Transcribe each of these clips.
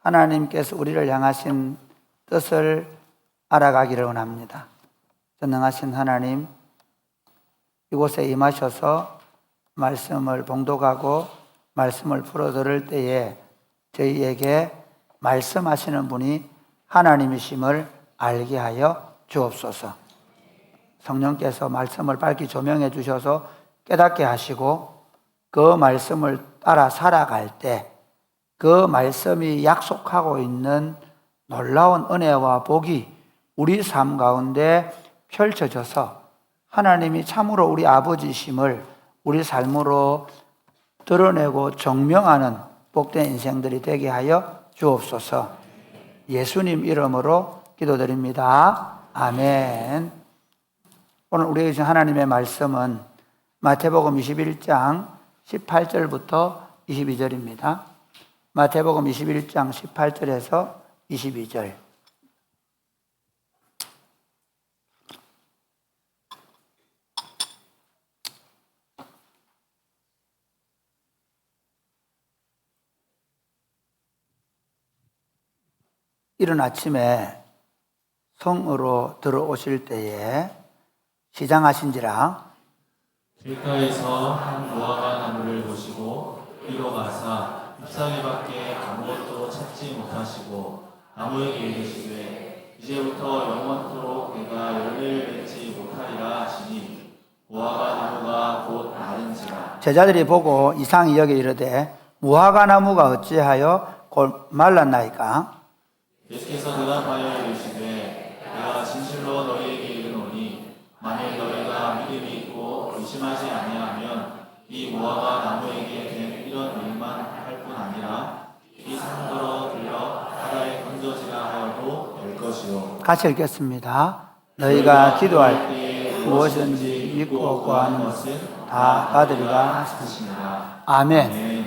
하나님께서 우리를 향하신 뜻을 알아가기를 원합니다. 전능하신 하나님, 이곳에 임하셔서 말씀을 봉독하고 말씀을 풀어 들을 때에 저희에게 말씀하시는 분이 하나님이심을 알게 하여 주옵소서. 성령께서 말씀을 밝히 조명해 주셔서 깨닫게 하시고 그 말씀을 따라 살아갈 때 그 말씀이 약속하고 있는 놀라운 은혜와 복이 우리 삶 가운데 펼쳐져서 하나님이 참으로 우리 아버지심을 우리 삶으로 드러내고 증명하는 복된 인생들이 되게 하여 주옵소서. 예수님 이름으로 기도드립니다. 아멘. 오늘 우리에게 주신 하나님의 말씀은 마태복음 21장 18절부터 22절입니다. 마태복음 21장 18절에서 22절. 이른 아침에 성으로 들어오실 때에 시장하신지라 길가에서 한 무화과 나무를 보시고 이로 가사 잎사귀밖에 아무것도 찾지 못하시고 나무에게 이르시되 이제부터 영원토록 내가 열매를 맺지 못하리라 하시니 무화과 나무가 곧 마른지라. 제자들이 보고 이상히 여겨 이르되 무화과 나무가 어찌하여 곧 말랐나이까? 예수께서 대답하여 이르시되 내가 진실로 너희에게 이르노니 만일 너희가 믿음이 있고 의심하지 아니하면 이 무화과 나무에게 된 이런 일만 할 뿐 아니라 이 산더러 들려 바다에 던져지라 하여도 될 것이요. 같이 읽겠습니다. 너희가 기도할 때 무엇인지 믿고 구하는 것은 다 받으리라 하시니라. 아멘.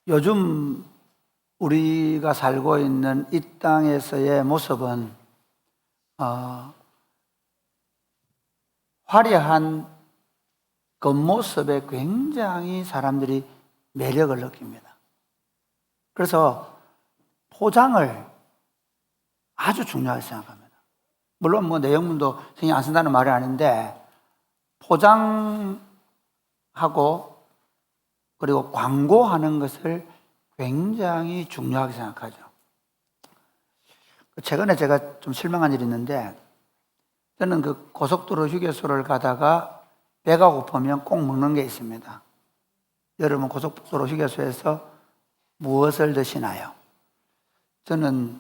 요즘 우리가 살고 있는 이 땅에서의 모습은 화려한 겉모습에 굉장히 사람들이 매력을 느낍니다. 그래서 포장을 아주 중요하게 생각합니다. 물론 뭐 내용문도 신경 안 쓴다는 말이 아닌데 포장하고 그리고 광고하는 것을 굉장히 중요하게 생각하죠. 최근에 제가 좀 실망한 일이 있는데 저는 그 고속도로 휴게소를 가다가 배가 고프면 꼭 먹는 게 있습니다. 여러분 고속도로 휴게소에서 무엇을 드시나요? 저는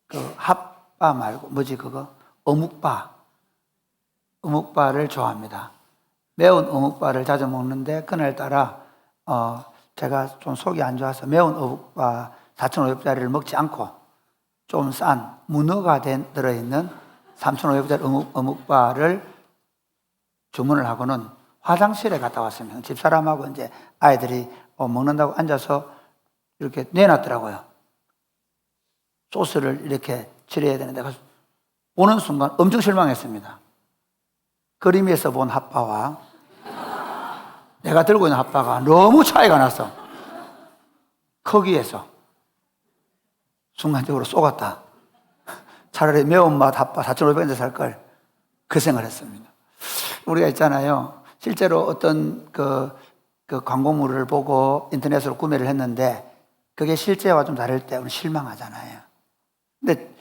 그 핫바 말고 뭐지 그거? 어묵바를 좋아합니다. 매운 어묵바를 자주 먹는데 그날따라 제가 좀 속이 안 좋아서 매운 어묵바 4,500원짜리를 먹지 않고 좀 싼 문어가 들어있는 3,500원짜리 어묵바를 주문을 하고는 화장실에 갔다 왔습니다. 집사람하고 이제 아이들이 먹는다고 앉아서 이렇게 내놨더라고요. 소스를 이렇게 칠해야 되는데 보는 순간 엄청 실망했습니다. 그림에서 본 핫바와 내가 들고 있는 핫바가 너무 차이가 났어. 크기에서 순간적으로 쏘갔다. 차라리 매운맛 핫바 4,500원에 살 걸 그 생각을 했습니다. 우리가 있잖아요. 실제로 어떤 그 광고물을 보고 인터넷으로 구매를 했는데 그게 실제와 좀 다를 때 우리 실망하잖아요. 근데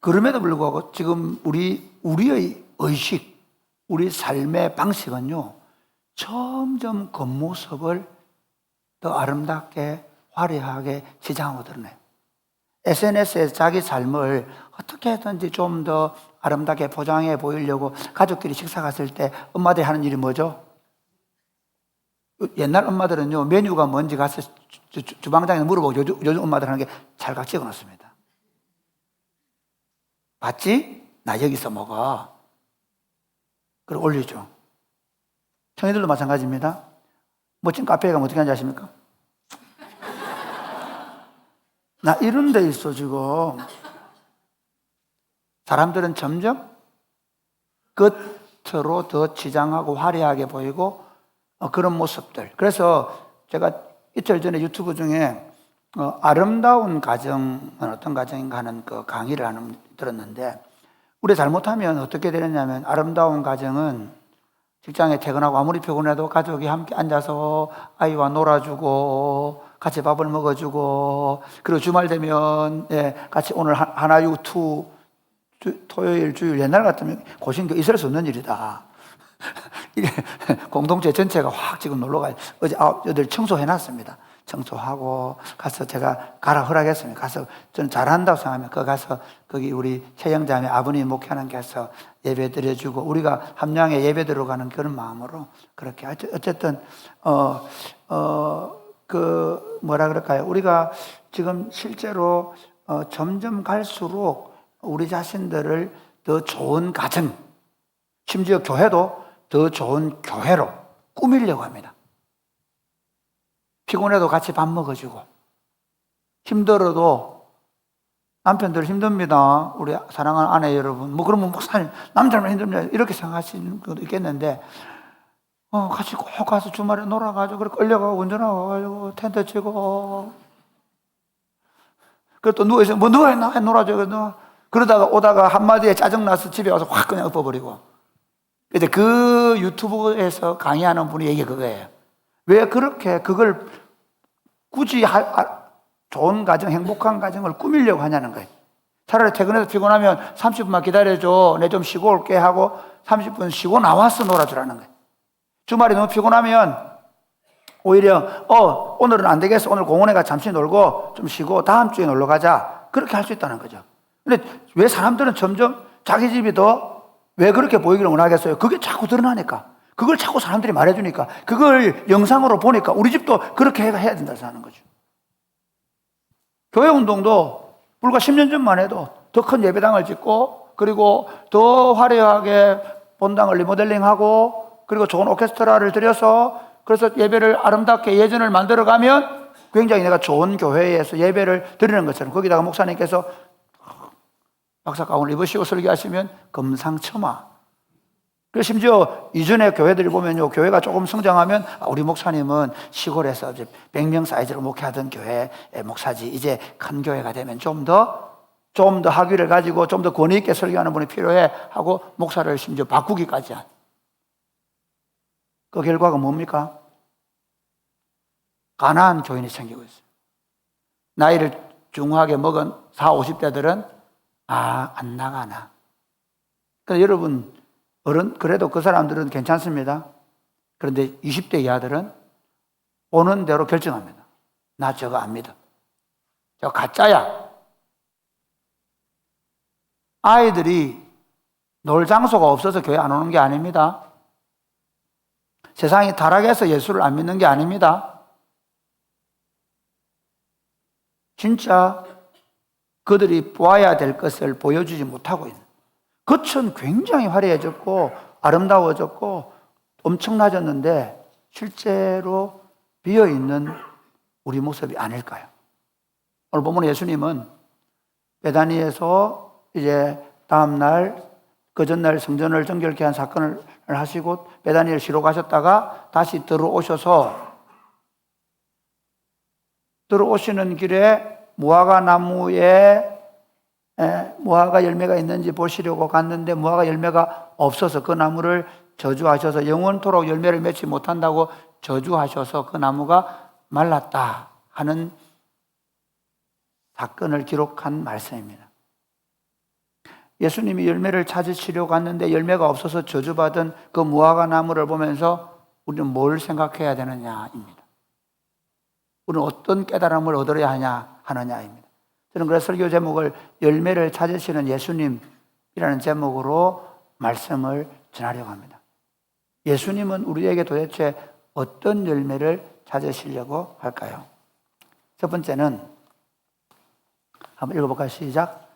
그럼에도 불구하고 지금 우리의 의식, 우리 삶의 방식은요, 점점 겉모습을 더 아름답게 화려하게 지장하고 드러내요. SNS에 자기 삶을 어떻게든지 좀 더 아름답게 포장해 보이려고 가족끼리 식사 갔을 때 엄마들이 하는 일이 뭐죠? 옛날 엄마들은요, 메뉴가 뭔지 가서 주방장에 물어보고 요즘 엄마들 하는 게 잘 찍어 놓습니다. 봤지? 나 여기서 먹어. 그리고 올리죠. 청이들도 마찬가지입니다. 멋진 카페에 가면 어떻게 하는지 아십니까? 나 이런 데 있어 지금. 사람들은 점점 겉으로 더 치장하고 화려하게 보이고 그런 모습들. 그래서 제가 이틀 전에 유튜브 중에 아름다운 가정은 어떤 가정인가 하는 그 강의를 들었는데, 우리 잘못하면 어떻게 되느냐면, 아름다운 가정은 직장에 퇴근하고 아무리 피곤해도 가족이 함께 앉아서 아이와 놀아주고 같이 밥을 먹어주고, 그리고 주말 되면 같이 오늘 하나유 투 토요일 주일, 옛날 같으면 고신교 있을 수 없는 일이다. 이게 공동체 전체가 확 지금 놀러가요. 어제 8들 청소해놨습니다. 청소하고 가서 제가 가라 허락했습니다. 가서 저는 잘한다고 생각하면 가서 거기 우리 최영자매 아버님 목회하는 데서 예배 드려주고, 우리가 함량에 예배 들어가는 그런 마음으로 그렇게 어쨌든 그 뭐라 그럴까요? 우리가 지금 실제로 점점 갈수록 우리 자신들을 더 좋은 가정, 심지어 교회도 더 좋은 교회로 꾸미려고 합니다. 피곤해도 같이 밥 먹어주고, 힘들어도 남편들 힘듭니다. 우리 사랑하는 아내 여러분, 뭐 그러면 목사님 남자만 힘듭니다 이렇게 생각하시는 것도 있겠는데, 같이 꼭 가서 주말에 놀아가지고 그렇게 끌려가고 운전하고 가지고 텐트 치고, 그리고 또 누워있으면 뭐 누워있나 놀아줘. 그러다가 오다가 한마디에 짜증나서 집에 와서 확 그냥 엎어버리고. 이제 그 유튜브에서 강의하는 분이 얘기 그거예요. 왜 그렇게 그걸 굳이 좋은 가정, 행복한 가정을 꾸미려고 하냐는 거예요. 차라리 퇴근해서 피곤하면 30분만 기다려줘, 내 좀 쉬고 올게 하고 30분 쉬고 나와서 놀아주라는 거예요. 주말에 너무 피곤하면 오히려 오늘은 안 되겠어, 오늘 공원에 가 잠시 놀고 좀 쉬고 다음 주에 놀러 가자, 그렇게 할 수 있다는 거죠. 근데 왜 사람들은 점점 자기 집이 더 왜 그렇게 보이기를 원하겠어요? 그게 자꾸 드러나니까, 그걸 자꾸 사람들이 말해주니까, 그걸 영상으로 보니까 우리 집도 그렇게 해야 된다 하는 거죠. 교회 운동도 불과 10년 전만 해도 더 큰 예배당을 짓고, 그리고 더 화려하게 본당을 리모델링하고, 그리고 좋은 오케스트라를 들여서, 그래서 예배를 아름답게 예전을 만들어가면 굉장히 내가 좋은 교회에서 예배를 드리는 것처럼, 거기다가 목사님께서 박사 가운을 입으시고 설교하시면 금상첨화. 그래서 심지어 이전에 교회들을 보면요, 교회가 조금 성장하면 우리 목사님은 시골에서 이제 100명 사이즈로 목회하던 교회 목사지, 이제 큰 교회가 되면 좀 더 학위를 가지고 좀 더 권위 있게 설교하는 분이 필요해 하고 목사를 심지어 바꾸기까지 한. 그 결과가 뭡니까? 가난한 교인이 생기고 있어요. 나이를 중후하게 먹은 40, 50대들은 안 나가나. 그러니까 여러분, 그래도 그 사람들은 괜찮습니다. 그런데 20대 이하들은 오는 대로 결정합니다. 나 저거 안 믿어. 저거 가짜야. 아이들이 놀 장소가 없어서 교회 안 오는 게 아닙니다. 세상이 타락해서 예수를 안 믿는 게 아닙니다. 진짜 그들이 보아야 될 것을 보여주지 못하고 있는, 겉은 굉장히 화려해졌고 아름다워졌고 엄청나졌는데 실제로 비어있는 우리 모습이 아닐까요? 오늘 보면 예수님은 베다니에서 이제 다음날, 그 전날 성전을 정결케 한 사건을 하시고 베다니를 쉬러 가셨다가 다시 들어오시는 길에 무화과 나무에 무화과 열매가 있는지 보시려고 갔는데 무화과 열매가 없어서 그 나무를 저주하셔서 영원토록 열매를 맺지 못한다고 저주하셔서 그 나무가 말랐다 하는 사건을 기록한 말씀입니다. 예수님이 열매를 찾으시려고 갔는데 열매가 없어서 저주받은 그 무화과 나무를 보면서 우리는 뭘 생각해야 되느냐입니다. 우리는 어떤 깨달음을 얻어야 하느냐입니다. 저는 그래서 설교 제목을 열매를 찾으시는 예수님이라는 제목으로 말씀을 전하려고 합니다. 예수님은 우리에게 도대체 어떤 열매를 찾으시려고 할까요? 첫 번째는 한번 읽어볼까요? 시작.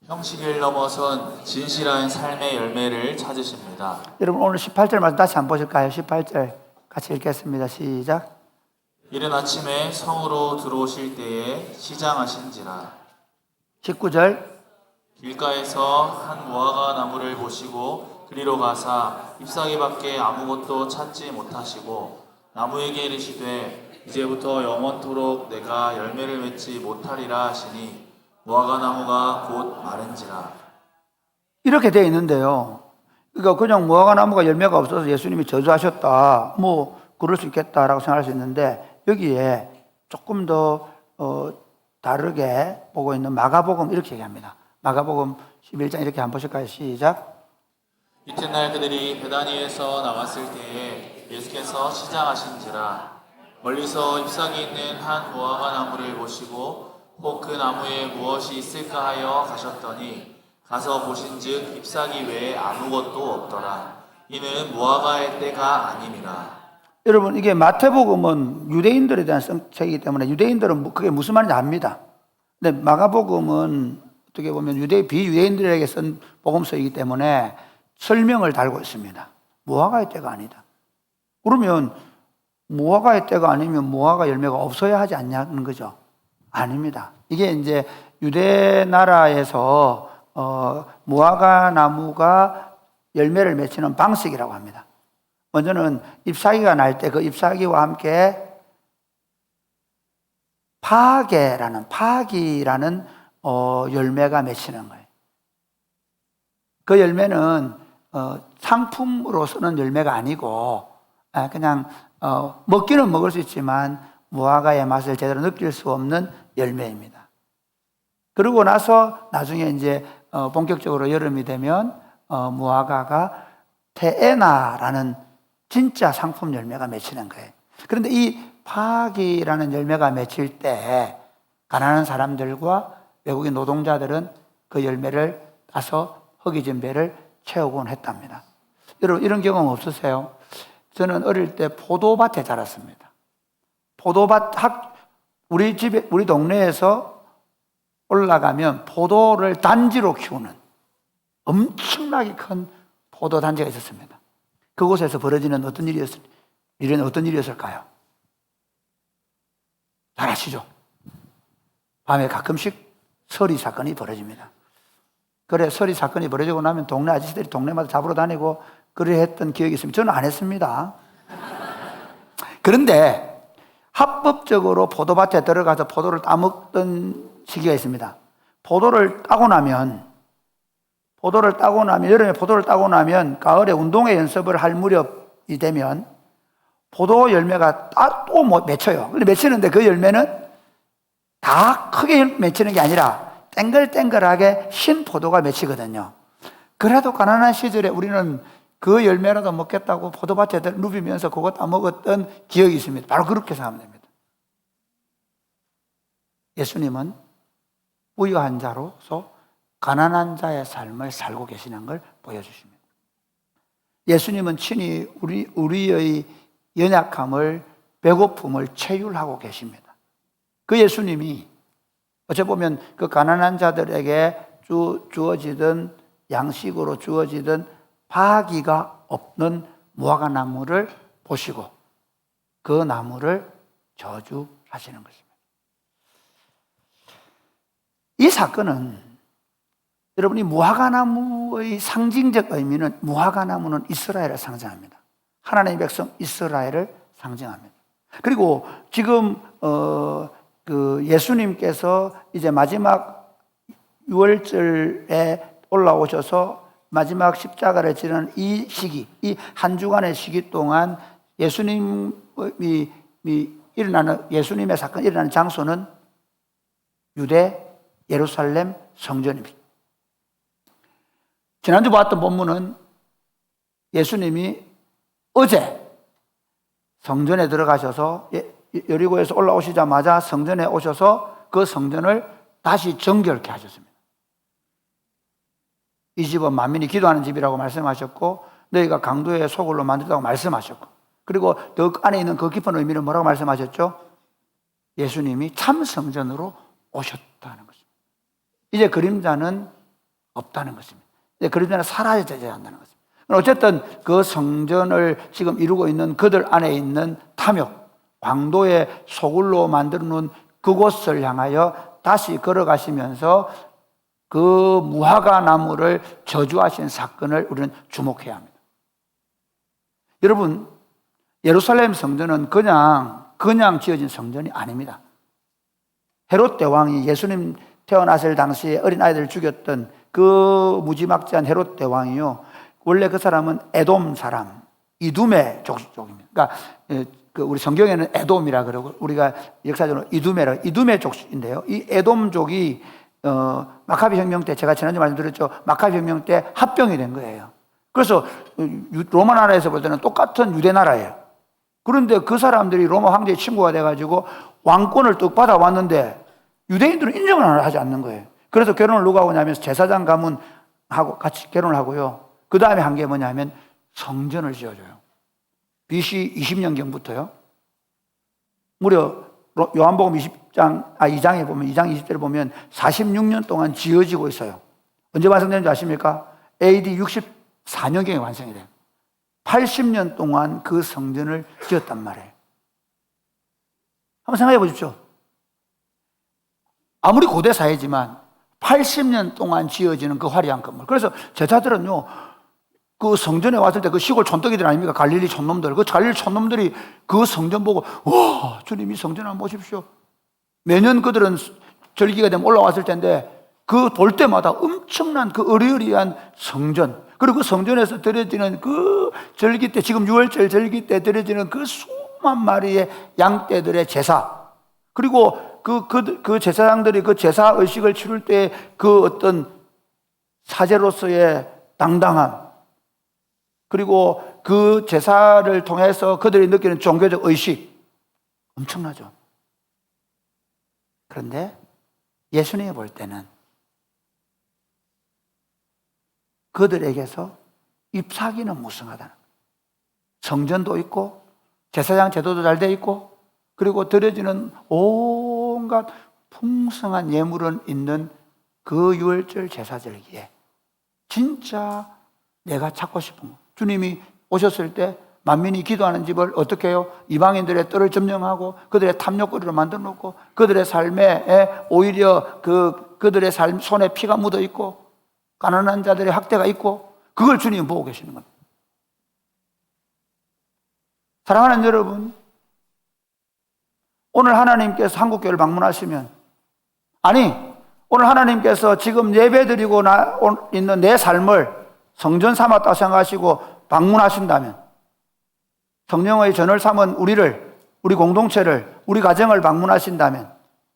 형식을 넘어선 진실한 삶의 열매를 찾으십니다. 여러분 오늘 18절 말씀 다시 한번 보실까요? 18절 같이 읽겠습니다. 시작. 이른 아침에 성으로 들어오실 때에 시장하신지라. 19절. 길가에서 한 무화과 나무를 보시고 그리로 가사 잎사귀밖에 아무것도 찾지 못하시고 나무에게 이르시되 이제부터 영원토록 내가 열매를 맺지 못하리라 하시니 무화과 나무가 곧 마른지라. 이렇게 되어 있는데요. 그러니까 그냥 무화과 나무가 열매가 없어서 예수님이 저주하셨다. 뭐 그럴 수 있겠다라고 생각할 수 있는데 여기에 조금 더 다르게 보고 있는 마가복음 이렇게 얘기합니다. 마가복음 11장 이렇게 한번 보실까요? 시작. 이튿날 그들이 베다니에서 나왔을 때에 예수께서 시장하신지라. 멀리서 잎사귀 있는 한 무화과 나무를 보시고 혹 그 나무에 무엇이 있을까 하여 가셨더니 가서 보신즉 잎사귀 외에 아무것도 없더라. 이는 무화과의 때가 아님이라. 여러분 이게 마태복음은 유대인들에 대한 책이기 때문에 유대인들은 그게 무슨 말인지 압니다. 근데 마가복음은 어떻게 보면 비유대인들에게 쓴 복음서이기 때문에 설명을 달고 있습니다. 무화과의 때가 아니다. 그러면 무화과의 때가 아니면 무화과 열매가 없어야 하지 않냐는 거죠. 아닙니다. 이게 이제 유대 나라에서 무화과 나무가 열매를 맺히는 방식이라고 합니다. 먼저는 잎사귀가 날 때 그 잎사귀와 함께 파기라는 열매가 맺히는 거예요. 그 열매는 상품으로 쓰는 열매가 아니고 그냥 먹기는 먹을 수 있지만 무화과의 맛을 제대로 느낄 수 없는 열매입니다. 그러고 나서 나중에 이제 본격적으로 여름이 되면 무화과가 테에나라는 진짜 상품 열매가 맺히는 거예요. 그런데 이 파기라는 열매가 맺힐 때 가난한 사람들과 외국인 노동자들은 그 열매를 따서 허기진 배를 채우곤 했답니다. 여러분 이런 경험 없으세요? 저는 어릴 때 포도밭에 자랐습니다. 우리 동네에서 올라가면 포도를 단지로 키우는 엄청나게 큰 포도 단지가 있었습니다. 그곳에서 벌어지는 어떤 일이었을까요? 잘 아시죠? 밤에 가끔씩 서리 사건이 벌어집니다. 그래 서리 사건이 벌어지고 나면 동네 아저씨들이 동네마다 잡으러 다니고 그래 했던 기억이 있습니다. 저는 안 했습니다. 그런데 합법적으로 포도밭에 들어가서 포도를 따먹던 시기가 있습니다. 포도를 따고 나면 여름에 포도를 따고 나면 가을에 운동회 연습을 할 무렵이 되면 포도 열매가 또 맺혀요. 근데 맺히는데 그 열매는 다 크게 맺히는 게 아니라 땡글땡글하게 흰 포도가 맺히거든요. 그래도 가난한 시절에 우리는 그 열매라도 먹겠다고 포도밭에 누비면서 그거 따먹었던 기억이 있습니다. 바로 그렇게 생각하면 됩니다. 예수님은 부유한 자로서 가난한 자의 삶을 살고 계시는 걸 보여주십니다. 예수님은 친히 우리의 연약함을, 배고픔을 체휼하고 계십니다. 그 예수님이 어찌 보면 그 가난한 자들에게 주어지던 양식으로 주어지던 파기가 없는 무화과 나무를 보시고 그 나무를 저주하시는 것입니다. 이 사건은 여러분이 무화과 나무의 상징적 의미는 무화과 나무는 이스라엘을 상징합니다. 하나님의 백성 이스라엘을 상징합니다. 그리고 지금 그 예수님께서 이제 마지막 유월절에 올라오셔서 마지막 십자가를 지르는 이 시기, 이 한 주간의 시기 동안 예수님의 사건이 일어나는 장소는 유대 예루살렘 성전입니다. 지난주 봤던 본문은 예수님이 어제 성전에 들어가셔서 여리고에서 올라오시자마자 성전에 오셔서 그 성전을 다시 정결케 하셨습니다. 이 집은 만민이 기도하는 집이라고 말씀하셨고 너희가 강도의 소굴로 만들었다고 말씀하셨고 그리고 더 안에 있는 그 깊은 의미는 뭐라고 말씀하셨죠? 예수님이 참 성전으로 오셨다는 것입니다. 이제 그림자는 없다는 것입니다. 이제 그림자는 사라져야 한다는 것입니다. 어쨌든 그 성전을 지금 이루고 있는 그들 안에 있는 탐욕, 광도의 소굴로 만들어 놓은 그곳을 향하여 다시 걸어가시면서 그 무화과 나무를 저주하신 사건을 우리는 주목해야 합니다. 여러분, 예루살렘 성전은 그냥 지어진 성전이 아닙니다. 헤롯 대왕이 예수님 태어났을 당시에 어린아이들을 죽였던 그 무지막지한 헤롯 대왕이요, 원래 그 사람은 에돔 사람, 이두메 족속입니다. 그러니까 우리 성경에는 에돔이라 그러고 우리가 역사적으로 이두메 족인데요. 이 에돔족이 마카비 혁명 때, 제가 지난주에 말씀드렸죠, 마카비 혁명 때 합병이 된 거예요. 그래서 로마 나라에서 볼 때는 똑같은 유대 나라예요. 그런데 그 사람들이 로마 황제의 친구가 돼가지고 왕권을 뚝 받아왔는데 유대인들은 인정을 하지 않는 거예요. 그래서 결혼을 누가 하냐면 제사장 가문하고 같이 결혼을 하고요. 그 다음에 한 게 뭐냐면 성전을 지어줘요. BC 20년경부터요. 무려 요한복음 2장에 보면 2장 20절에 보면 46년 동안 지어지고 있어요. 언제 완성되는지 아십니까? AD 64년경에 완성이 돼요. 80년 동안 그 성전을 지었단 말이에요. 한번 생각해 보십시오. 아무리 고대 사회지만 80년 동안 지어지는 그 화려한 건물. 그래서 제자들은요, 그 성전에 왔을 때 그 시골 촌떡이들 아닙니까? 갈릴리 촌놈들. 그 갈릴리 촌놈들이 그 성전 보고, 와, 주님 이 성전 한번 보십시오. 매년 그들은 절기가 되면 올라왔을 텐데, 그 볼 때마다 엄청난 그 어리어리한 성전, 그리고 그 성전에서 드려지는 그 절기 때, 지금 6월절 절기 때 드려지는 그 수만 마리의 양떼들의 제사, 그리고 그 제사장들이 그 제사 의식을 치를 때 그 어떤 사제로서의 당당함, 그리고 그 제사를 통해서 그들이 느끼는 종교적 의식, 엄청나죠. 그런데 예수님이 볼 때는 그들에게서 잎사귀는 무성하다는 거예요. 성전도 있고 제사장 제도도 잘 돼 있고, 그리고 드려지는 온갖 풍성한 예물은 있는 그 유월절 제사절기에 진짜 내가 찾고 싶은 거, 주님이 오셨을 때 만민이 기도하는 집을 어떻게 해요? 이방인들의 뜰을 점령하고 그들의 탐욕거리로 만들어 놓고 그들의 삶에 오히려 그들의 삶 손에 피가 묻어 있고 가난한 자들의 학대가 있고, 그걸 주님이 보고 계시는 겁니다. 사랑하는 여러분, 오늘 하나님께서 한국교회를 방문하시면, 아니 오늘 하나님께서 지금 예배드리고 있는 내 삶을 성전 삼았다고 생각하시고 방문하신다면, 성령의 전을 삼은 우리 공동체를, 우리 가정을 방문하신다면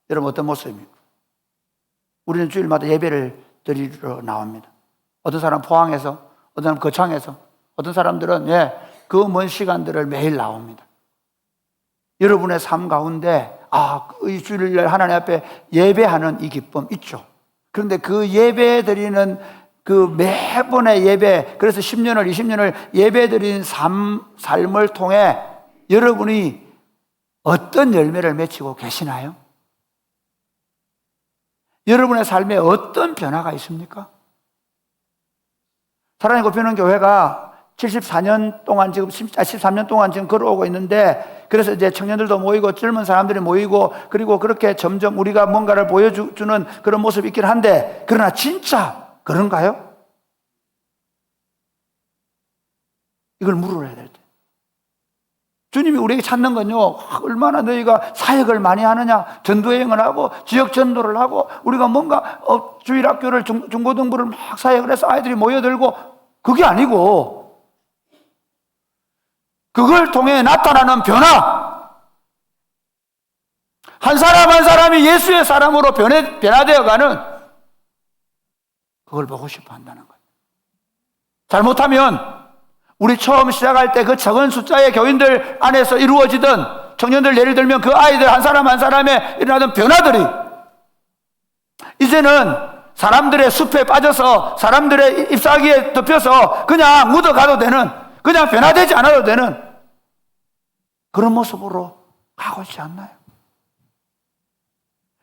여러분 어떤 모습입니까? 우리는 주일마다 예배를 드리러 나옵니다. 어떤 사람 포항에서, 어떤 사람 거창에서, 어떤 사람들은 그 먼 시간들을 매일 나옵니다. 여러분의 삶 가운데 이 주일날 하나님 앞에 예배하는 이 기쁨 있죠. 그런데 그 예배 드리는 그 매번의 예배, 그래서 10년을 20년을 예배 드리는 삶을 통해 여러분이 어떤 열매를 맺히고 계시나요? 여러분의 삶에 어떤 변화가 있습니까? 사랑의 곱히는 교회가 73년 동안 지금 걸어오고 있는데, 그래서 이제 청년들도 모이고 젊은 사람들이 모이고, 그리고 그렇게 점점 우리가 뭔가를 보여주는 그런 모습이 있긴 한데, 그러나 진짜 그런가요? 이걸 물어야 될 때. 주님이 우리에게 찾는 건요, 얼마나 너희가 사역을 많이 하느냐, 전도여행을 하고 지역 전도를 하고 우리가 뭔가 주일학교를 중고등부를 막 사역을 해서 아이들이 모여들고, 그게 아니고 그걸 통해 나타나는 변화, 한 사람 한 사람이 예수의 사람으로 변화되어가는, 그걸 보고 싶어 한다는 거예요. 잘못하면 우리 처음 시작할 때 그 적은 숫자의 교인들 안에서 이루어지던, 청년들 예를 들면 그 아이들 한 사람 한 사람에 일어나던 변화들이 이제는 사람들의 숲에 빠져서 사람들의 잎사귀에 덮여서 그냥 묻어가도 되는, 그냥 변화되지 않아도 되는 그런 모습으로 가고 있지 않나요?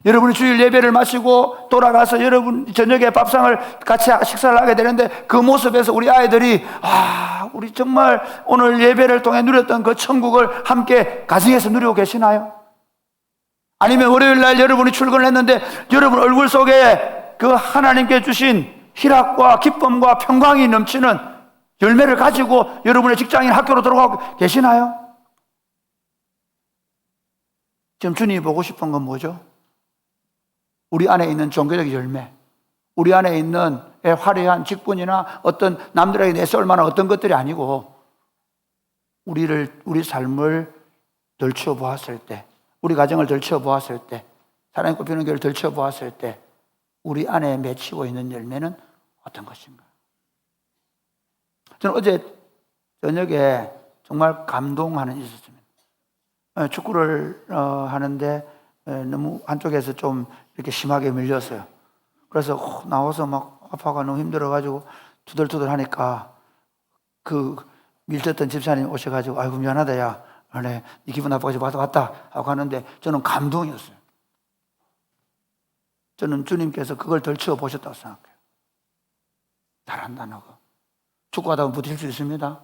여러분이 주일 예배를 마치고 돌아가서 여러분 저녁에 밥상을 같이 식사를 하게 되는데, 그 모습에서 우리 아이들이 우리 정말 오늘 예배를 통해 누렸던 그 천국을 함께 가정에서 누리고 계시나요? 아니면 월요일 날 여러분이 출근을 했는데 여러분 얼굴 속에 그 하나님께 주신 희락과 기쁨과 평강이 넘치는 열매를 가지고 여러분의 직장인 학교로 들어가고 계시나요? 지금 주님이 보고 싶은 건 뭐죠? 우리 안에 있는 종교적 열매, 우리 안에 있는 화려한 직분이나 어떤 남들에게 내세울 만한 어떤 것들이 아니고 우리 삶을 들추어 보았을 때, 우리 가정을 들추어 보았을 때, 사랑의 꽃피는 교회를 들추어 보았을 때 우리 안에 맺히고 있는 열매는 어떤 것인가? 저는 어제 저녁에 정말 감동하는 일이 있었습니다. 축구를 하는데 너무 한쪽에서 좀 이렇게 심하게 밀렸어요. 그래서 나와서 막 아파가 너무 힘들어가지고 투덜투덜 하니까 그 밀쳤던 집사님 오셔가지고 아이고 미안하다 야, 네 기분 나빠가지고 왔다 하고 하는데 저는 감동이었어요. 저는 주님께서 그걸 덜치워 보셨다고 생각해요. 잘한다는 거. 축구하다 보면 부딪힐 수 있습니다.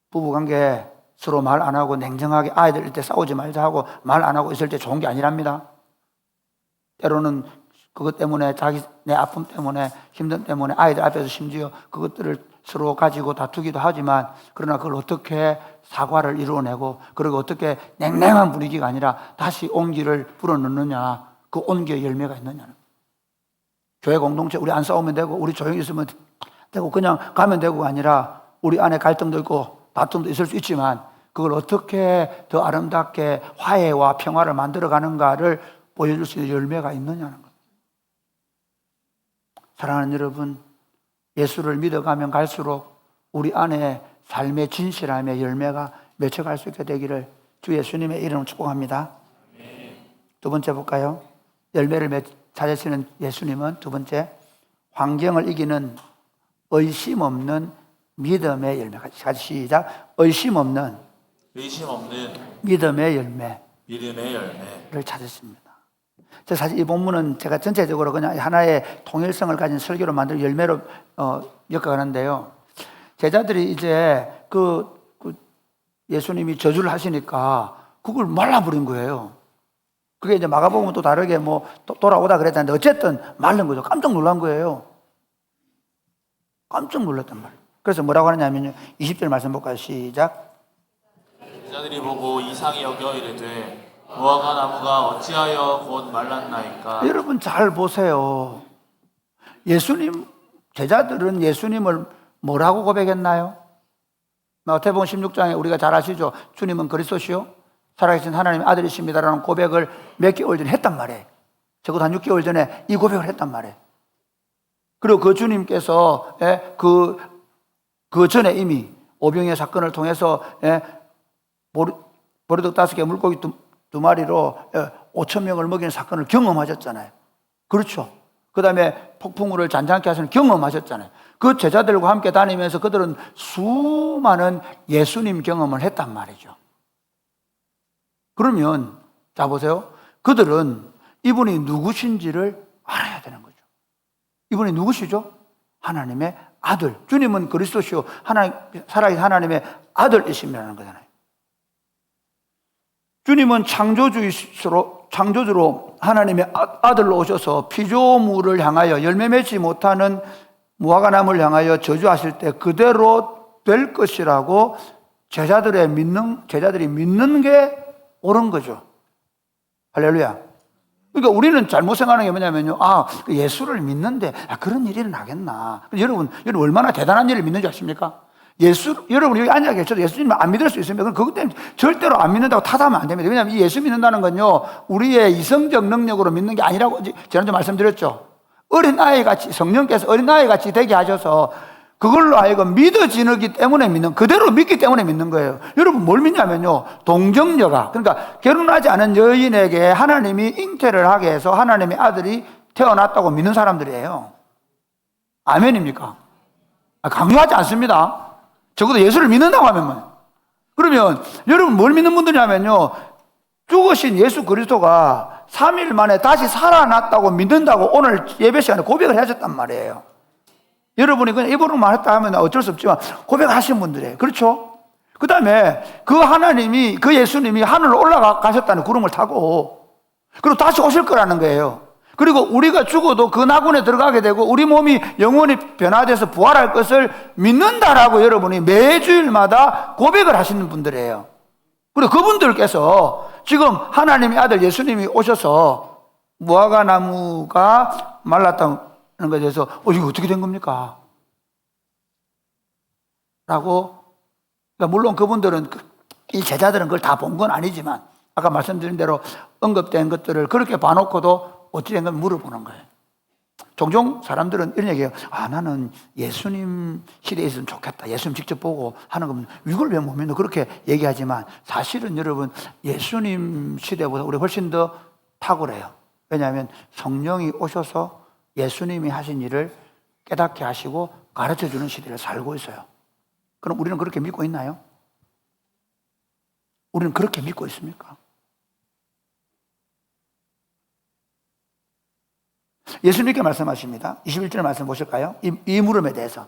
부부관계 서로 말 안 하고 냉정하게 아이들 때 싸우지 말자 하고 말 안 하고 있을 때 좋은 게 아니랍니다. 때로는 그것 때문에 내 아픔 때문에 힘듦 때문에 아이들 앞에서 심지어 그것들을 서로 가지고 다투기도 하지만 그러나 그걸 어떻게 사과를 이루어내고 그리고 어떻게 냉랭한 분위기가 아니라 다시 온기를 불어넣느냐, 그 온기의 열매가 있느냐는. 교회 공동체 우리 안 싸우면 되고 우리 조용히 있으면 되고 그냥 가면 되고가 아니라 우리 안에 갈등도 있고 다툼도 있을 수 있지만 그걸 어떻게 더 아름답게 화해와 평화를 만들어가는가를 보여줄 수 있는 열매가 있느냐는 것. 사랑하는 여러분, 예수를 믿어가면 갈수록 우리 안에 삶의 진실함의 열매가 맺혀갈 수 있게 되기를 주 예수님의 이름으로 축복합니다. 두 번째 볼까요? 열매를 찾으시는 예수님은 두 번째, 환경을 이기는 의심 없는 믿음의 열매. 같이 시작. 의심 없는 믿음의 열매를 찾으십니다. 사실 이 본문은 제가 전체적으로 그냥 하나의 통일성을 가진 설교로 만든 열매로 엮어가는데요. 제자들이 이제 예수님이 저주를 하시니까 그걸 말라버린 거예요. 그게 이제 마가복음은 또 다르게 돌아오다 그랬다는데 어쨌든 말른 거죠. 깜짝 놀란 거예요. 깜짝 놀랐단 말이에요. 그래서 뭐라고 하느냐면요. 20절 말씀 볼까요? 시작. 제자들이 보고 이상히 여겨 이르되 무화과 나무가 어찌하여 곧 말랐나이까. 여러분 잘 보세요. 제자들은 예수님을 뭐라고 고백했나요? 마태복음 16장에 우리가 잘 아시죠? 주님은 그리스도시요 살아계신 하나님의 아들이십니다라는 고백을 몇 개월 전에 했단 말이에요. 적어도 한 6개월 전에 이 고백을 했단 말이에요. 그리고 그 주님께서 그 전에 이미 오병이의 사건을 통해서 보리떡 5개 물고기 2마리로 5,000명을 먹이는 사건을 경험하셨잖아요. 그렇죠. 그 다음에 폭풍우를 잔잔케 하시는 경험하셨잖아요. 그 제자들과 함께 다니면서 그들은 수많은 예수님 경험을 했단 말이죠. 그러면 자 보세요. 그들은 이분이 누구신지를 알아야 되는 거죠. 이분이 누구시죠? 하나님의 아들. 주님은 그리스도시요 살아계신 하나님의 아들이시라는 거잖아요. 주님은 창조주로 하나님의 아들로 오셔서 피조물을 향하여 열매 맺지 못하는 무화과나무를 향하여 저주하실 때 그대로 될 것이라고 제자들이 믿는 게 옳은 거죠. 할렐루야. 그러니까 우리는 잘못 생각하는 게 뭐냐면요. 예수를 믿는데 그런 일이 나겠나. 여러분 얼마나 대단한 일을 믿는 줄 아십니까? 여러분 여기 앉아 계셔도 예수님을 안 믿을 수 있습니다. 그것 때문에 절대로 안 믿는다고 탓하면 안 됩니다. 왜냐하면 이 예수 믿는다는 건요, 우리의 이성적 능력으로 믿는 게 아니라고 지난주 말씀드렸죠. 어린아이같이, 성령께서 어린아이같이 되게 하셔서 그걸로 하여금 믿어지기 때문에 그대로 믿기 때문에 믿는 거예요. 여러분 뭘 믿냐면요, 동정녀가, 그러니까 결혼하지 않은 여인에게 하나님이 잉태를 하게 해서 하나님의 아들이 태어났다고 믿는 사람들이에요. 아멘입니까? 강요하지 않습니다. 적어도 예수를 믿는다고 하면. 그러면 여러분 뭘 믿는 분들이냐면요, 죽으신 예수 그리스도가 3일 만에 다시 살아났다고 믿는다고 오늘 예배 시간에 고백을 하셨단 말이에요. 여러분이 그냥 입으로 말했다 하면 어쩔 수 없지만 고백하신 분들이에요. 그렇죠? 그 다음에 그 예수님이 하늘로 올라가셨다는 구름을 타고 그리고 다시 오실 거라는 거예요. 그리고 우리가 죽어도 그 낙원에 들어가게 되고 우리 몸이 영원히 변화돼서 부활할 것을 믿는다라고 여러분이 매주일마다 고백을 하시는 분들이에요. 그리고 그분들께서 지금 하나님의 아들 예수님이 오셔서 무화과 나무가 말랐다는 것에 대해서 이거 어떻게 된 겁니까? 라고, 그러니까 물론 그분들은, 이 제자들은 그걸 다 본 건 아니지만 아까 말씀드린 대로 언급된 것들을 그렇게 봐놓고도 어찌 된 걸 물어보는 거예요. 종종 사람들은 이런 얘기해요. 나는 예수님 시대에 있으면 좋겠다. 예수님 직접 보고 하는 겁니다. 이걸 왜 못 믿는 그렇게 얘기하지만 사실은 여러분 예수님 시대보다 우리 훨씬 더 탁월해요. 왜냐하면 성령이 오셔서 예수님이 하신 일을 깨닫게 하시고 가르쳐주는 시대를 살고 있어요. 그럼 우리는 그렇게 믿고 있나요? 우리는 그렇게 믿고 있습니까? 예수님께 말씀하십니다. 21절 말씀 보실까요? 이 물음에 대해서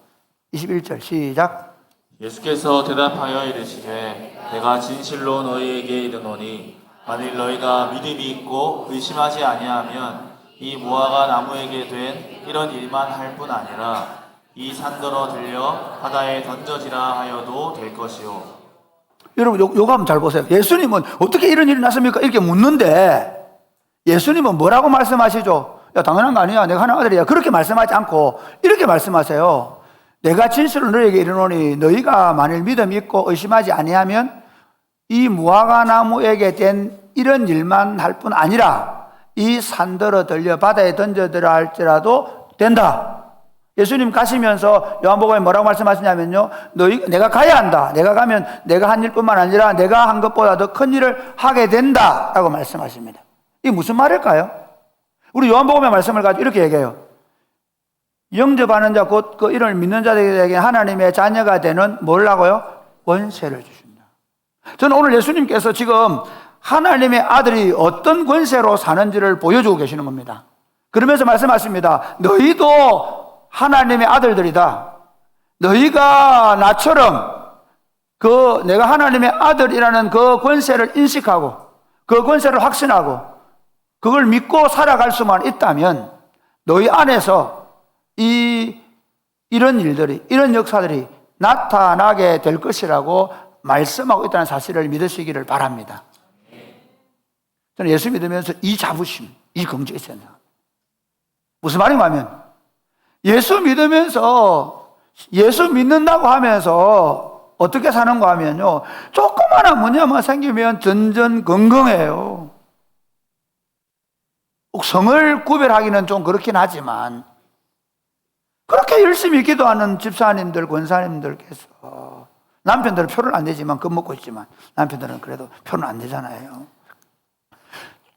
21절 시작. 예수께서 대답하여 이르시되 내가 진실로 너희에게 이르노니 만일 너희가 믿음이 있고 의심하지 아니하면 이 무화과 나무에게 된 이런 일만 할 뿐 아니라 이 산더러 들려 바다에 던져지라 하여도 될 것이요. 여러분 요거 한번 잘 보세요. 예수님은 어떻게 이런 일이 났습니까? 이렇게 묻는데 예수님은 뭐라고 말씀하시죠? 야 당연한 거 아니야. 내가 하나님 아들이야. 그렇게 말씀하지 않고 이렇게 말씀하세요. 내가 진실로 너희에게 이르노니 너희가 만일 믿음이 있고 의심하지 아니하면 이 무화과 나무에게 된 이런 일만 할 뿐 아니라 이 산더러 들려 바다에 던져들어 할지라도 된다. 예수님 가시면서 요한복음에 뭐라고 말씀하시냐면요. 내가 가야 한다. 내가 가면 내가 한 일뿐만 아니라 내가 한 것보다 더 큰 일을 하게 된다라고 말씀하십니다. 이게 무슨 말일까요? 우리 요한복음의 말씀을 가지고 이렇게 얘기해요. 영접하는 자 곧 그 이름을 믿는 자들에게 하나님의 자녀가 되는 뭐라고요? 권세를 주신다. 저는 오늘 예수님께서 지금 하나님의 아들이 어떤 권세로 사는지를 보여주고 계시는 겁니다. 그러면서 말씀하십니다. 너희도 하나님의 아들들이다. 너희가 나처럼 내가 하나님의 아들이라는 그 권세를 인식하고 그 권세를 확신하고 그걸 믿고 살아갈 수만 있다면 너희 안에서 이런 일들이, 이런 역사들이 나타나게 될 것이라고 말씀하고 있다는 사실을 믿으시기를 바랍니다. 저는 예수 믿으면서 이 자부심, 이 긍지가 있어야 된다. 무슨 말인가 하면 예수 믿으면서 예수 믿는다고 하면서 어떻게 사는가 하면요. 조그마한 문제만 생기면 전전긍긍해요. 꼭 성을 구별하기는 좀 그렇긴 하지만 그렇게 열심히 기도하는 집사님들, 권사님들께서 남편들은 표를 안 내지만 겁먹고 있지만 남편들은 그래도 표는 안 내잖아요.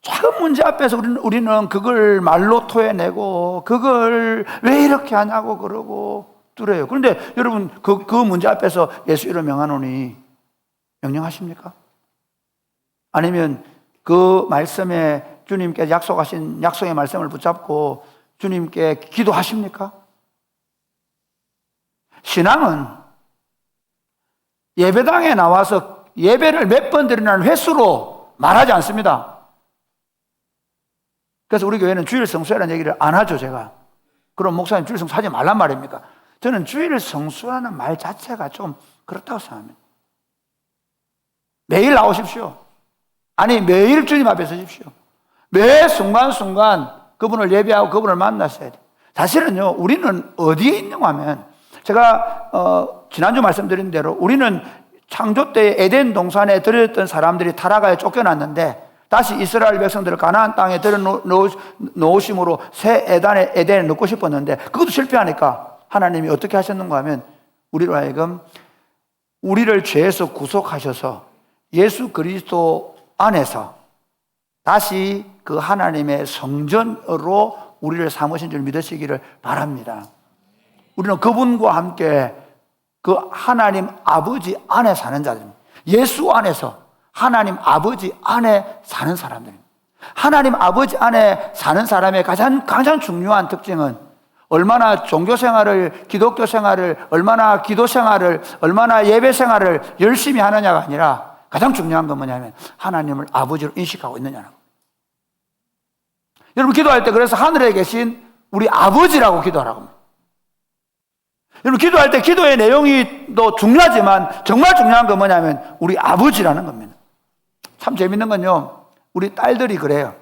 작은 문제 앞에서 우리는 그걸 말로 토해내고 그걸 왜 이렇게 하냐고 그러고 뚫어요. 그런데 여러분 그 문제 앞에서 예수 이름 명하노니 명령하십니까? 아니면 그 말씀에 주님께 약속하신 약속의 말씀을 붙잡고 주님께 기도하십니까? 신앙은 예배당에 나와서 예배를 몇 번 드리는 횟수로 말하지 않습니다. 그래서 우리 교회는 주일 성수라는 얘기를 안 하죠, 제가. 그럼 목사님 주일 성수 하지 말란 말입니까? 저는 주일 성수라는 말 자체가 좀 그렇다고 생각합니다. 매일 나오십시오. 아니, 매일 주님 앞에 서십시오. 매 순간순간 그분을 예배하고 그분을 만나셔야 돼요. 사실은요, 우리는 어디에 있는가 하면, 제가, 지난주 말씀드린 대로 우리는 창조 때 에덴 동산에 들어있던 사람들이 타락하여 쫓겨났는데, 다시 이스라엘 백성들을 가나안 땅에 들여놓으심으로 새 에덴에 넣고 싶었는데 그것도 실패하니까 하나님이 어떻게 하셨는가 하면 우리로 하여금 우리를 죄에서 구속하셔서 예수 그리스도 안에서 다시 그 하나님의 성전으로 우리를 삼으신 줄 믿으시기를 바랍니다. 우리는 그분과 함께 그 하나님 아버지 안에 사는 자들입니다. 예수 안에서 하나님 아버지 안에 사는 사람들입니다. 하나님 아버지 안에 사는 사람의 가장 중요한 특징은 얼마나 종교 생활을, 기독교 생활을, 얼마나 기도 생활을, 얼마나 예배 생활을 열심히 하느냐가 아니라 가장 중요한 건 뭐냐면 하나님을 아버지로 인식하고 있느냐는 거예요. 여러분 기도할 때 그래서 하늘에 계신 우리 아버지라고 기도하라고 합니다. 여러분 기도할 때 기도의 내용이 또 중요하지만 정말 중요한 건 뭐냐면 우리 아버지라는 겁니다. 참 재밌는 건요, 우리 딸들이 그래요.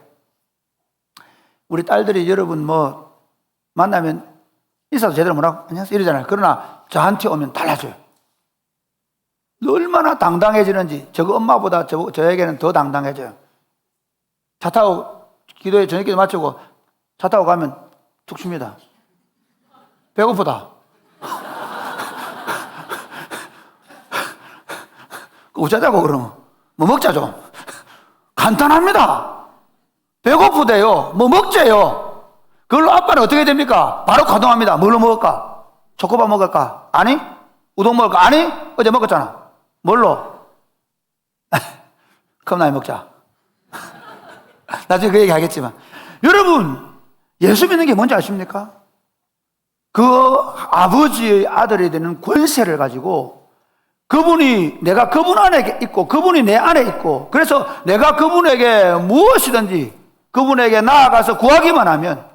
우리 딸들이 여러분 뭐 만나면 인사도 제대로 못하고 안녕하세요 이러잖아요. 그러나 저한테 오면 달라져요. 얼마나 당당해지는지. 저거 엄마보다 저에게는 더 당당해져요. 차 타고 기도에 저녁 기도 마치고 차 타고 가면 툭 칩니다. 배고프다. 어쩌자고 그러면 뭐 먹자 좀. 간단합니다. 배고프대요. 뭐 먹재요. 그걸로 아빠는 어떻게 됩니까? 바로 가동합니다. 뭘로 먹을까? 초코바 먹을까? 아니? 우동 먹을까? 아니? 어제 먹었잖아. 뭘로? 컵라면 먹자. 나중에 그 얘기 하겠지만. 여러분, 예수 믿는 게 뭔지 아십니까? 그 아버지의 아들이 되는 권세를 가지고 그분이 내가 그분 안에 있고 그분이 내 안에 있고 그래서 내가 그분에게 무엇이든지 그분에게 나아가서 구하기만 하면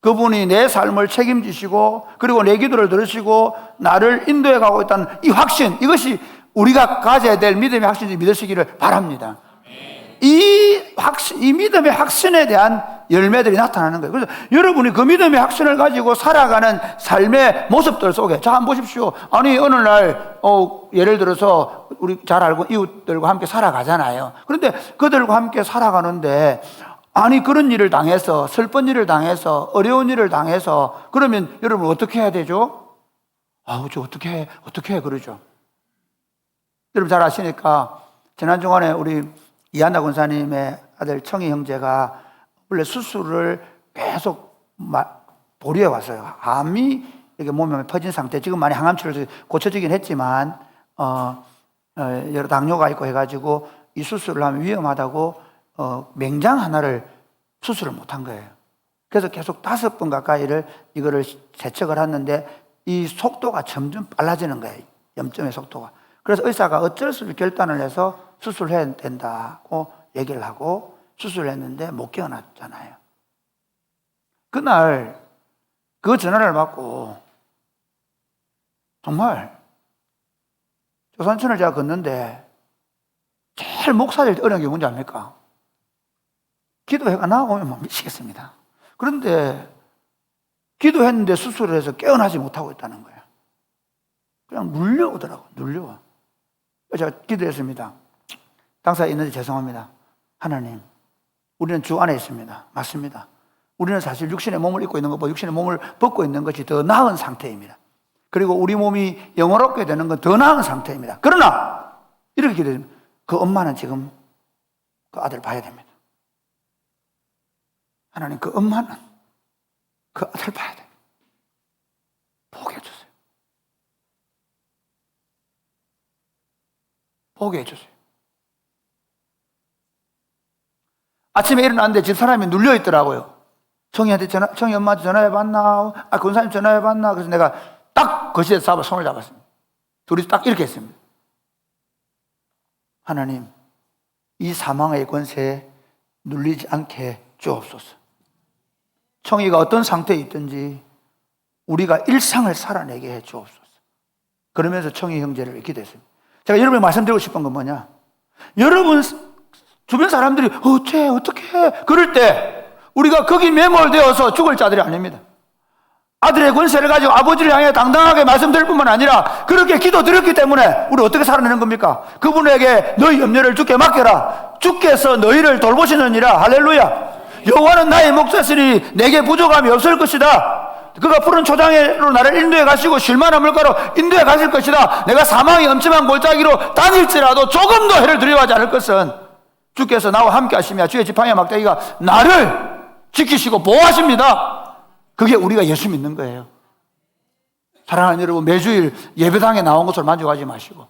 그분이 내 삶을 책임지시고 그리고 내 기도를 들으시고 나를 인도해 가고 있다는 이 확신, 이것이 우리가 가져야 될 믿음의 확신인지 믿으시기를 바랍니다. 이 확신, 이 믿음의 확신에 대한 열매들이 나타나는 거예요. 그래서 여러분이 그 믿음의 확신을 가지고 살아가는 삶의 모습들 속에, 자, 한번 보십시오. 아니, 어느 날, 예를 들어서 우리 잘 알고 이웃들과 함께 살아가잖아요. 그런데 그들과 함께 살아가는데, 아니, 그런 일을 당해서, 슬픈 일을 당해서, 어려운 일을 당해서, 그러면 여러분 어떻게 해야 되죠? 아우, 저 어떻게 해, 그러죠. 여러분 잘 아시니까, 지난 주간에 우리 이한나 권사님의 아들 청희 형제가 원래 수술을 계속 보류해 왔어요. 암이 이렇게 몸에 퍼진 상태. 지금 많이 항암 치료를 고쳐지긴 했지만 여러 당뇨가 있고 해가지고 이 수술을 하면 위험하다고 맹장 하나를 수술을 못한 거예요. 그래서 계속 5번 가까이를 이거를 세척을 했는데 이 속도가 점점 빨라지는 거예요. 염증의 속도가. 그래서 의사가 어쩔 수 없이 결단을 해서 수술해야 된다고 얘기를 하고 수술을 했는데 못 깨어났잖아요. 그날 그 전화를 받고 정말 조산천을 제가 걷는데 제일 목 살릴 때 어려운 게 뭔지 압니까? 기도회가 나오면 막 미치겠습니다. 그런데 기도했는데 수술을 해서 깨어나지 못하고 있다는 거예요. 그냥 눌려오더라고요. 눌려와. 제가 기도했습니다. 당사에 있는데 죄송합니다. 하나님, 우리는 주 안에 있습니다. 맞습니다. 우리는 사실 육신의 몸을 입고 있는 것보다 육신의 몸을 벗고 있는 것이 더 나은 상태입니다. 그리고 우리 몸이 영원롭게 되는 건 더 나은 상태입니다. 그러나 이렇게 기도했습니다. 그 엄마는 지금 그 아들을 봐야 됩니다. 하나님, 그 엄마는 그 아들을 봐야 됩니다. 보게 해주세요. 보게 해주세요. 아침에 일어났는데 집사람이 눌려있더라고요. 청이 엄마한테 전화해봤나? 권사님 전화해봤나? 그래서 내가 딱 거실에서 손을 잡았습니다. 둘이 딱 이렇게 했습니다. 하나님, 이 사망의 권세에 눌리지 않게 주옵소서. 청이가 어떤 상태에 있든지 우리가 일상을 살아내게 해 주옵소서. 그러면서 청이 형제를 기도했습니다. 제가 여러분에 말씀드리고 싶은 건 뭐냐? 여러분 주변 사람들이 어떻게 해? 그럴 때 우리가 거기 매몰되어서 죽을 자들이 아닙니다. 아들의 권세를 가지고 아버지를 향해 당당하게 말씀드릴 뿐만 아니라 그렇게 기도드렸기 때문에 우리 어떻게 살아내는 겁니까? 그분에게 너희 염려를 주께 맡겨라. 주께서 너희를 돌보시느니라. 할렐루야. 여호와는 나의 목자시니 내게 부족함이 없을 것이다. 그가 푸른 초장으로 나를 인도해 가시고 쉴만한 물가로 인도해 가실 것이다. 내가 사망의 엄침한 골짜기로 다닐지라도 조금도 해를 두려워하지 않을 것은 주께서 나와 함께 하시며 주의 지팡이와 막대기가 나를 지키시고 보호하십니다. 그게 우리가 예수 믿는 거예요. 사랑하는 여러분, 매주일 예배당에 나온 것을 만족하지 마시고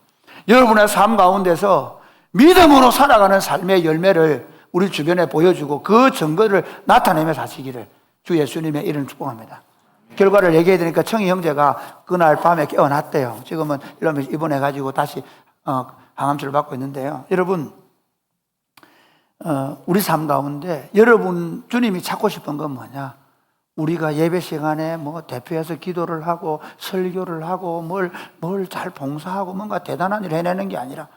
여러분의 삶 가운데서 믿음으로 살아가는 삶의 열매를 우리 주변에 보여주고 그 증거를 나타내며 사시기를 주 예수님의 이름을 축복합니다. 결과를 얘기해 드리니까 청희 형제가 그날 밤에 깨어났대요. 지금은 입원해가지고 다시 항암치료를 받고 있는데요. 여러분, 우리 삶 가운데 여러분 주님이 찾고 싶은 건 뭐냐? 우리가 예배 시간에 뭐 대표해서 기도를 하고 설교를 하고 뭘 잘 봉사하고 뭔가 대단한 일 해내는 게 아니라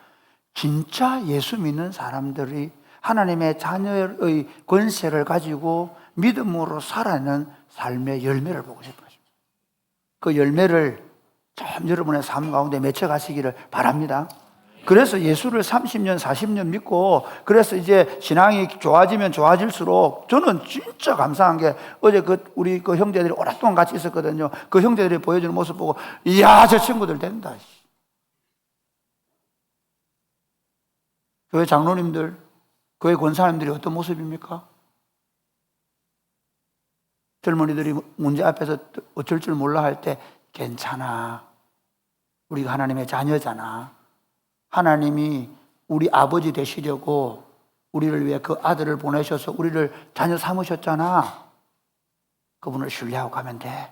진짜 예수 믿는 사람들이 하나님의 자녀의 권세를 가지고 믿음으로 살아가는 삶의 열매를 보고 싶어요. 그 열매를 참 여러분의 삶 가운데 맺혀가시기를 바랍니다. 그래서 예수를 30년, 40년 믿고 그래서 이제 신앙이 좋아지면 좋아질수록 저는 진짜 감사한 게 어제 우리 그 형제들이 오랫동안 같이 있었거든요. 그 형제들이 보여주는 모습 보고 이야, 저 친구들 된다. 교회 장로님들, 교회 권사님들이 어떤 모습입니까? 젊은이들이 문제 앞에서 어쩔 줄 몰라 할 때 괜찮아. 우리가 하나님의 자녀잖아. 하나님이 우리 아버지 되시려고 우리를 위해 그 아들을 보내셔서 우리를 자녀 삼으셨잖아. 그분을 신뢰하고 가면 돼.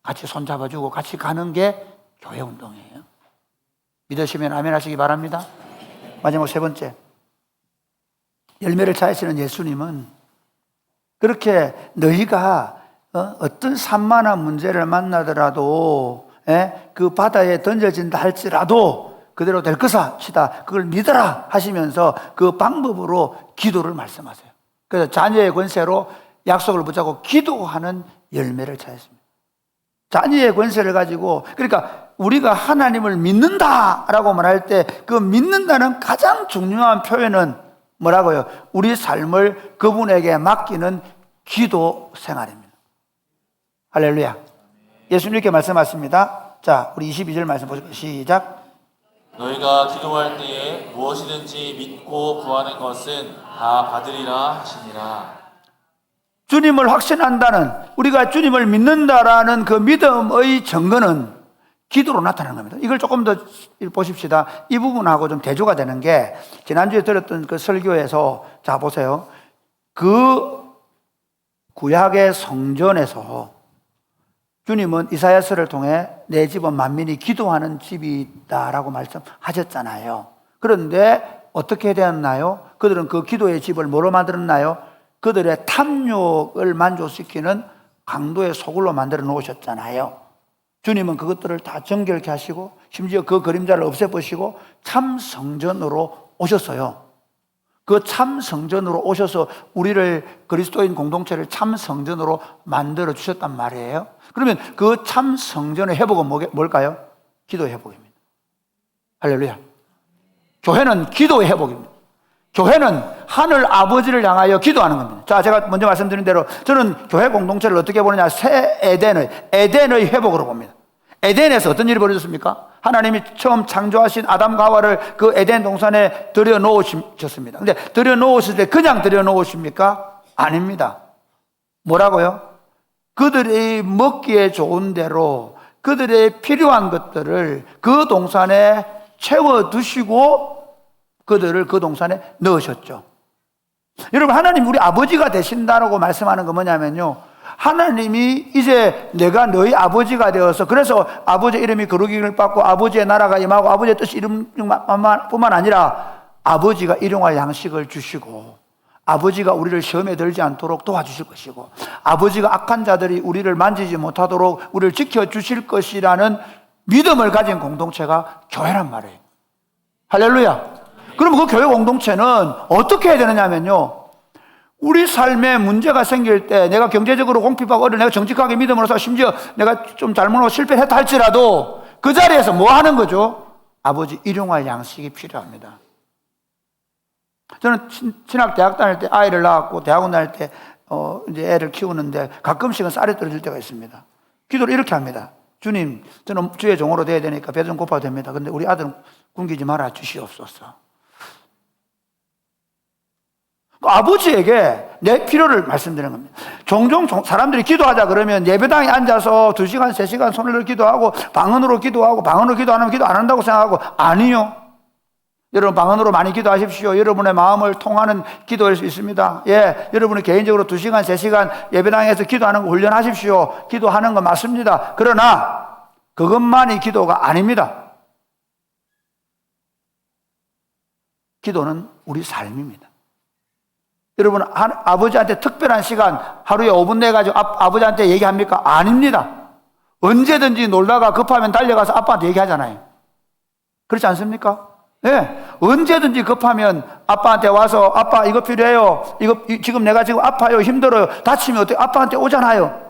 같이 손잡아주고 같이 가는 게 교회 운동이에요. 믿으시면 아멘 하시기 바랍니다. 마지막 세 번째, 열매를 찾으시는 예수님은 그렇게 너희가 어떤 산만한 문제를 만나더라도 그 바다에 던져진다 할지라도 그대로 될 것이다. 그걸 믿어라 하시면서 그 방법으로 기도를 말씀하세요. 그래서 자녀의 권세로 약속을 붙잡고 기도하는 열매를 찾았습니다. 자녀의 권세를 가지고, 그러니까 우리가 하나님을 믿는다라고 말할 때 그 믿는다는 가장 중요한 표현은 뭐라고요? 우리 삶을 그분에게 맡기는 기도 생활입니다. 할렐루야. 예수님 이렇게 말씀하십니다. 자, 우리 22절 말씀 보실까요? 시작. 너희가 기도할 때에 무엇이든지 믿고 구하는 것은 다 받으리라 하시니라. 주님을 확신한다는, 우리가 주님을 믿는다라는 그 믿음의 증거는 기도로 나타나는 겁니다. 이걸 조금 더 보십시다. 이 부분하고 좀 대조가 되는 게 지난주에 들었던 그 설교에서, 자 보세요. 그 구약의 성전에서 주님은 이사야서를 통해 내 집은 만민이 기도하는 집이다라고 말씀하셨잖아요. 그런데 어떻게 되었나요? 그들은 그 기도의 집을 뭐로 만들었나요? 그들의 탐욕을 만족시키는 강도의 소굴로 만들어 놓으셨잖아요. 주님은 그것들을 다 정결케 하시고 심지어 그 그림자를 없애버리시고 참 성전으로 오셨어요. 그 참 성전으로 오셔서 우리를, 그리스도인 공동체를 참 성전으로 만들어 주셨단 말이에요. 그러면 그 참 성전의 회복은 뭘까요? 기도의 회복입니다. 할렐루야. 교회는 기도의 회복입니다. 교회는 하늘 아버지를 향하여 기도하는 겁니다. 자, 제가 먼저 말씀드린 대로 저는 교회 공동체를 어떻게 보느냐, 새 에덴의 회복으로 봅니다. 에덴에서 어떤 일이 벌어졌습니까? 하나님이 처음 창조하신 아담과 하와를 그 에덴 동산에 들여놓으셨습니다. 근데 들여놓으실 때 그냥 들여놓으십니까? 아닙니다. 뭐라고요? 그들이 먹기에 좋은 대로 그들의 필요한 것들을 그 동산에 채워두시고 그들을 그 동산에 넣으셨죠. 여러분, 하나님 우리 아버지가 되신다라고 말씀하는 건 뭐냐면요, 하나님이 이제 내가 너희 아버지가 되어서, 그래서 아버지의 이름이 거룩임을 받고 아버지의 나라가 임하고 아버지의 뜻이 이름뿐만 아니라 아버지가 일용할 양식을 주시고 아버지가 우리를 시험에 들지 않도록 도와주실 것이고 아버지가 악한 자들이 우리를 만지지 못하도록 우리를 지켜주실 것이라는 믿음을 가진 공동체가 교회란 말이에요. 할렐루야. 그러면 그 교회 공동체는 어떻게 해야 되느냐 하면요, 우리 삶에 문제가 생길 때 내가 경제적으로 공핍하고 어려, 내가 정직하게 믿음으로써 심지어 내가 좀 잘못하고 실패했다 할지라도 그 자리에서 뭐 하는 거죠? 아버지 일용할 양식이 필요합니다. 저는 신학 대학 다닐 때 아이를 낳았고 대학원 다닐 때 이제 애를 키우는데 가끔씩은 쌀이 떨어질 때가 있습니다. 기도를 이렇게 합니다. 주님, 저는 주의 종으로 돼야 되니까 배 좀 고파도 됩니다. 근데 우리 아들은 굶기지 말아 주시옵소서. 아버지에게 내 필요를 말씀드리는 겁니다. 종종 사람들이 기도하자 그러면 예배당에 앉아서 2시간, 3시간 손을 들어 기도하고 방언으로 기도하고 방언으로 기도 안 하면 기도 안 한다고 생각하고, 아니요. 여러분, 방언으로 많이 기도하십시오. 여러분의 마음을 통하는 기도할 수 있습니다. 예, 여러분이 개인적으로 2시간, 3시간 예배당에서 기도하는 거 훈련하십시오. 기도하는 거 맞습니다. 그러나 그것만이 기도가 아닙니다. 기도는 우리 삶입니다. 여러분, 아버지한테 특별한 시간 하루에 5분 내가지고 아버지한테 얘기합니까? 아닙니다. 언제든지 놀다가 급하면 달려가서 아빠한테 얘기하잖아요. 그렇지 않습니까? 네. 언제든지 급하면 아빠한테 와서 아빠 이거 필요해요. 이거 지금 내가 지금 아파요. 힘들어요. 다치면 어떻게 아빠한테 오잖아요.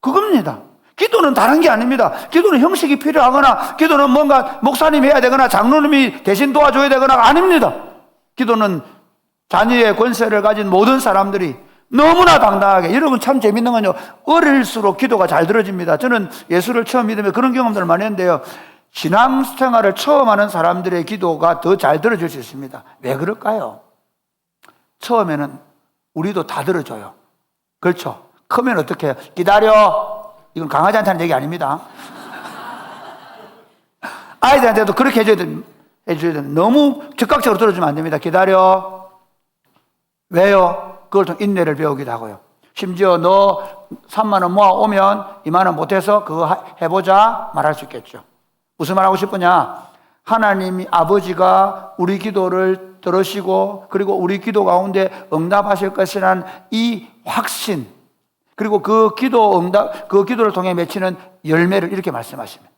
그겁니다. 기도는 다른 게 아닙니다. 기도는 형식이 필요하거나 기도는 뭔가 목사님이 해야 되거나 장로님이 대신 도와줘야 되거나 아닙니다. 기도는 자녀의 권세를 가진 모든 사람들이 너무나 당당하게, 여러분 참 재밌는 건요, 어릴수록 기도가 잘 들어집니다. 저는 예수를 처음 믿으면 그런 경험들을 많이 했는데요, 신앙생활을 처음 하는 사람들의 기도가 더 잘 들어질 수 있습니다. 왜 그럴까요? 처음에는 우리도 다 들어줘요. 그렇죠? 크면 어떻게 해요? 기다려. 이건 강아지한테 하는 얘기 아닙니다. 아이들한테도 그렇게 해줘야 됩니다. 너무 즉각적으로 들어주면 안 됩니다. 기다려. 왜요? 그걸 통해 인내를 배우기도 하고요. 심지어 너 3만 원 모아오면 2만 원 못해서 그거 해보자 말할 수 있겠죠. 무슨 말 하고 싶으냐? 하나님이 아버지가 우리 기도를 들으시고 그리고 우리 기도 가운데 응답하실 것이라는 이 확신, 그리고 그 기도를 통해 맺히는 열매를 이렇게 말씀하십니다.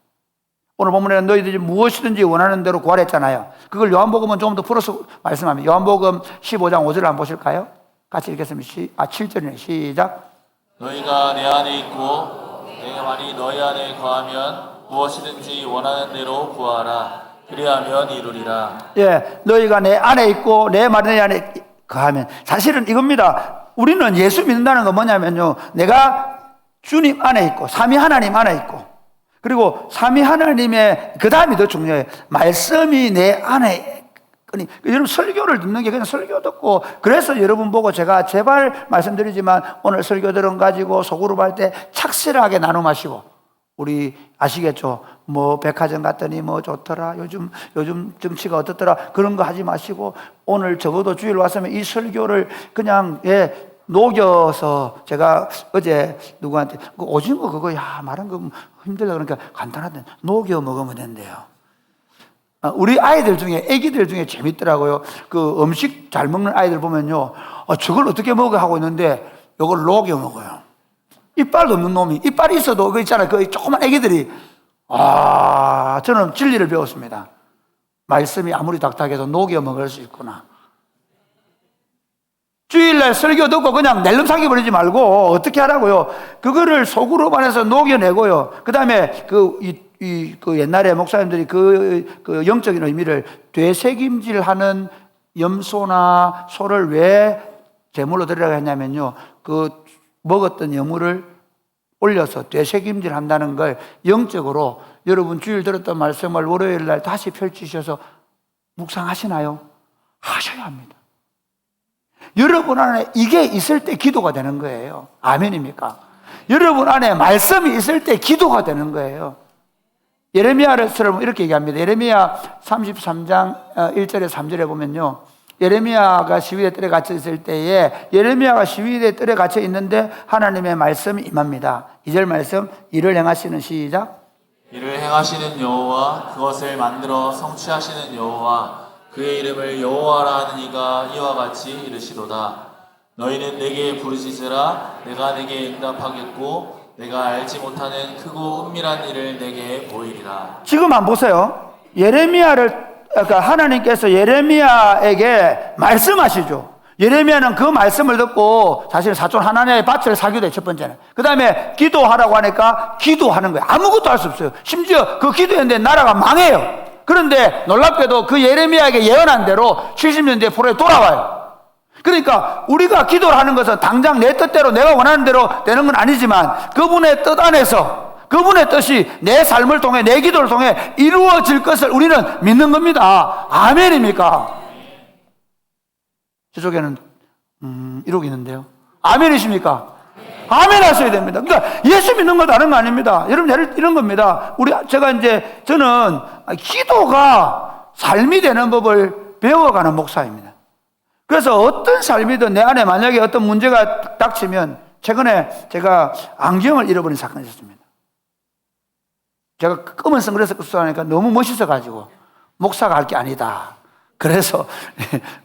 오늘 본문에는 너희들이 무엇이든지 원하는 대로 구하라 했잖아요. 그걸 요한복음은 조금 더 풀어서 말씀합니다. 요한복음 15장 5절을 한번 보실까요? 같이 읽겠습니다. 7절이네요. 시작. 너희가 내 안에 있고 내가 만일 너희 안에 거하면 무엇이든지 원하는 대로 구하라. 그리하면 이루리라. 예, 너희가 내 안에 있고 내 말이 내 안에 거하면, 사실은 이겁니다. 우리는 예수 믿는다는 건 뭐냐면요, 내가 주님 안에 있고 삼위 하나님 안에 있고, 그리고 삼위 하나님의 그 다음이 더 중요해요. 말씀이 내 안에. 여러분, 설교를 듣는 게 그냥 설교 듣고, 그래서 여러분 보고 제가 제발 말씀드리지만 오늘 설교들은 가지고 소그룹 할 때 착실하게 나눔하시고, 우리 아시겠죠? 뭐 백화점 갔더니 뭐 좋더라, 요즘 정치가 어떻더라, 그런 거 하지 마시고, 오늘 적어도 주일 왔으면 이 설교를 그냥 녹여서, 제가 어제 누구한테 그 오징어 그거 말한 거 힘들다 그러니까 간단한데 녹여 먹으면 된대요. 우리 아이들 중에, 애기들 중에 재밌더라고요. 그 음식 잘 먹는 아이들 보면요, 저걸 어떻게 먹어 하고 있는데 이걸 녹여 먹어요. 이빨도 없는 놈이, 이빨이 있어도 그거 있잖아요, 그 조그만 애기들이. 저는 진리를 배웠습니다. 말씀이 아무리 딱딱해도 녹여 먹을 수 있구나. 주일날 설교 듣고 그냥 낼름사기 버리지 말고 어떻게 하라고요? 그거를 소그룹 안에서 녹여내고요. 그 다음에 그 옛날에 목사님들이 그 영적인 의미를 되새김질하는 염소나 소를 왜 제물로 드리라고 했냐면요, 그 먹었던 여물을 올려서 되새김질 한다는 걸 영적으로, 여러분 주일 들었던 말씀을 월요일 날 다시 펼치셔서 묵상하시나요? 하셔야 합니다. 여러분 안에 이게 있을 때 기도가 되는 거예요. 아멘입니까? 여러분 안에 말씀이 있을 때 기도가 되는 거예요. 예레미야처럼 이렇게 얘기합니다. 예레미야 33장 1절에 3절에 보면요, 예레미야가 시위대 뜰에 갇혀 있을 때에, 예레미야가 시위대 뜰에 갇혀 있는데 하나님의 말씀이 임합니다. 2절 말씀, 이를 행하시는, 시작. 이를 행하시는 여호와, 그것을 만들어 성취하시는 여호와, 그의 이름을 여호와라 하는 이가 이와 같이 이르시도다. 너희는 내게 부르짖으라. 내가 내게 응답하겠고 내가 알지 못하는 크고 은밀한 일을 내게 보이리라. 지금 한번 보세요. 그러니까 하나님께서 예레미야에게 말씀하시죠. 예레미야는 그 말씀을 듣고 사실 사촌 하나님의 밭을 사기도 해, 첫 번째는. 그 다음에 기도하라고 하니까 기도하는 거예요. 아무것도 할 수 없어요. 심지어 그 기도했는데 나라가 망해요. 그런데 놀랍게도 그 예레미야에게 예언한 대로 70년 뒤에 포로에 돌아와요. 그러니까 우리가 기도를 하는 것은 당장 내 뜻대로 내가 원하는 대로 되는 건 아니지만, 그분의 뜻 안에서 그분의 뜻이 내 삶을 통해, 내 기도를 통해 이루어질 것을 우리는 믿는 겁니다. 아멘입니까? 저쪽에는 이러고 있는데요. 아멘이십니까? 아멘 하셔야 됩니다. 그러니까 예수 믿는 거 다른 거 아닙니다. 여러분, 이런 겁니다. 저는 기도가 삶이 되는 법을 배워가는 목사입니다. 그래서 어떤 삶이든 내 안에 만약에 어떤 문제가 닥치면, 최근에 제가 안경을 잃어버린 사건이 있었습니다. 제가 검은 선글라스 쓰고 하니까 너무 멋있어가지고 목사가 할 게 아니다. 그래서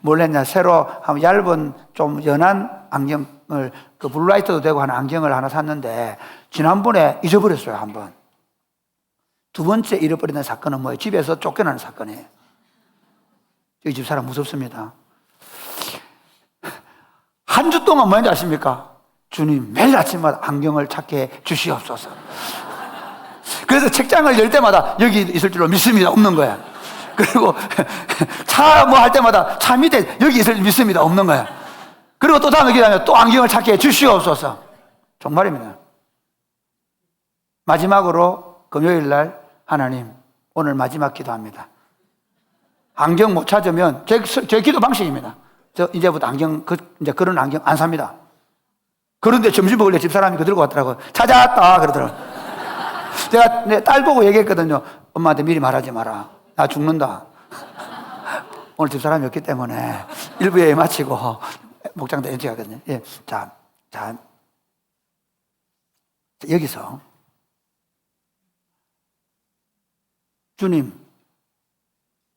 뭘 했냐, 새로 한 얇은 좀 연한 안경을, 그 블루라이트도 되고 하는 안경을 하나 샀는데 지난번에 잊어버렸어요. 한번. 두 번째 잃어버리는 사건은 뭐예요? 집에서 쫓겨나는 사건이에요. 이 집사람 무섭습니다. 한 주 동안 뭐인지 아십니까? 주님 매일 아침마다 안경을 찾게 해 주시옵소서. 그래서 책장을 열 때마다 여기 있을 줄로 믿습니다. 없는 거야. 그리고 차 뭐 할 때마다 차 밑에 여기 있을 줄 믿습니다. 없는 거야. 그리고 또 다음에 기도하면 또 안경을 찾게 해 주시옵소서. 정말입니다. 마지막으로 금요일 날 하나님 오늘 마지막 기도합니다. 안경 못 찾으면 제 기도 방식입니다. 저 이제부터 안경 이제 그런 안경 안 삽니다. 그런데 점심 먹을래 집사람이 들고 왔더라고요. 찾았다 그러더라고요. 제가 내 딸 보고 얘기했거든요. 엄마한테 미리 말하지 마라. 나 죽는다. 오늘 집사람이 없기 때문에 1부 예배 마치고 목장도 엔지하거든요. 예. 자, 여기서 주님,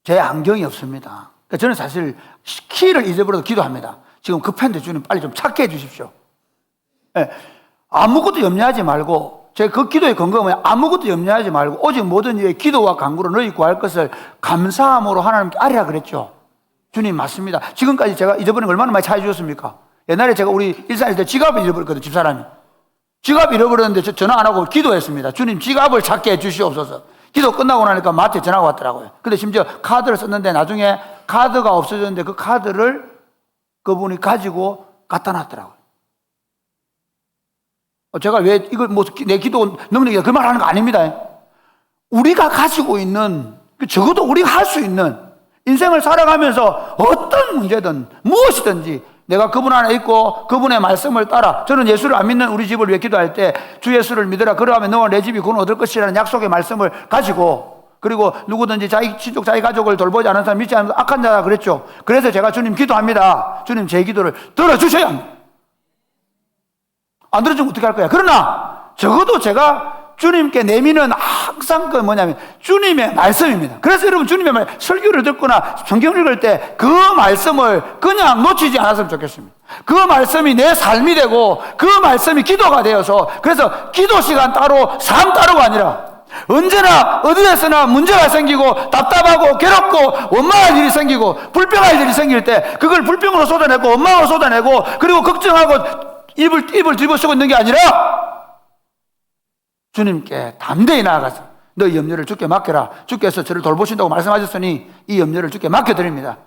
제 안경이 없습니다. 그러니까 저는 사실 키를 잊어버려도 기도합니다. 지금 급한데 주님 빨리 좀 찾게 해주십시오. 예. 아무것도 염려하지 말고, 제 그 기도의 근거는 아무것도 염려하지 말고 오직 모든 일에 기도와 간구로 너희 구할 것을 감사함으로 하나님께 아뢰라 그랬죠. 주님 맞습니다. 지금까지 제가 잊어버린 걸 얼마나 많이 찾아주셨습니까? 옛날에 제가 우리 일산에 있을 때 지갑을 잃어버렸거든요. 집사람이 지갑 잃어버렸는데 전화 안 하고 기도했습니다. 주님 지갑을 찾게 해 주시옵소서. 기도 끝나고 나니까 마트에 전화가 왔더라고요. 근데 심지어 카드를 썼는데 나중에 카드가 없어졌는데 그 카드를 그분이 가지고 갖다 놨더라고요. 제가 왜 이걸 뭐 내 기도 능력이다 그 말 하는 거 아닙니다. 우리가 가지고 있는, 적어도 우리가 할 수 있는 인생을 살아가면서 어떤 문제든 무엇이든지 내가 그분 안에 있고 그분의 말씀을 따라, 저는 예수를 안 믿는 우리 집을 위해 기도할 때 주 예수를 믿으라 그러하면 너와 내 집이 구원 얻을 것이라는 약속의 말씀을 가지고, 그리고 누구든지 자기 친족 자기 가족을 돌보지 않은 사람 믿지 않는 악한 자라 그랬죠. 그래서 제가 주님 기도합니다. 주님 제 기도를 들어주셔야 합니다. 안 들어주면 어떻게 할 거야? 그러나 적어도 제가 주님께 내미는 항상 그 뭐냐면 주님의 말씀입니다. 그래서 여러분 주님의 말, 설교를 듣거나 성경을 읽을 때 그 말씀을 그냥 놓치지 않았으면 좋겠습니다. 그 말씀이 내 삶이 되고 그 말씀이 기도가 되어서, 그래서 기도 시간 따로 삶 따로가 아니라 언제나 어디에서나 문제가 생기고 답답하고 괴롭고 원망할 일이 생기고 불평할 일이 생길 때 그걸 불평으로 쏟아내고 원망으로 쏟아내고 그리고 걱정하고 입을 뒤집어쓰고 있는 게 아니라 주님께 담대히 나아가서 너희 염려를 주께 맡겨라. 주께서 저를 돌보신다고 말씀하셨으니 이 염려를 주께 맡겨드립니다.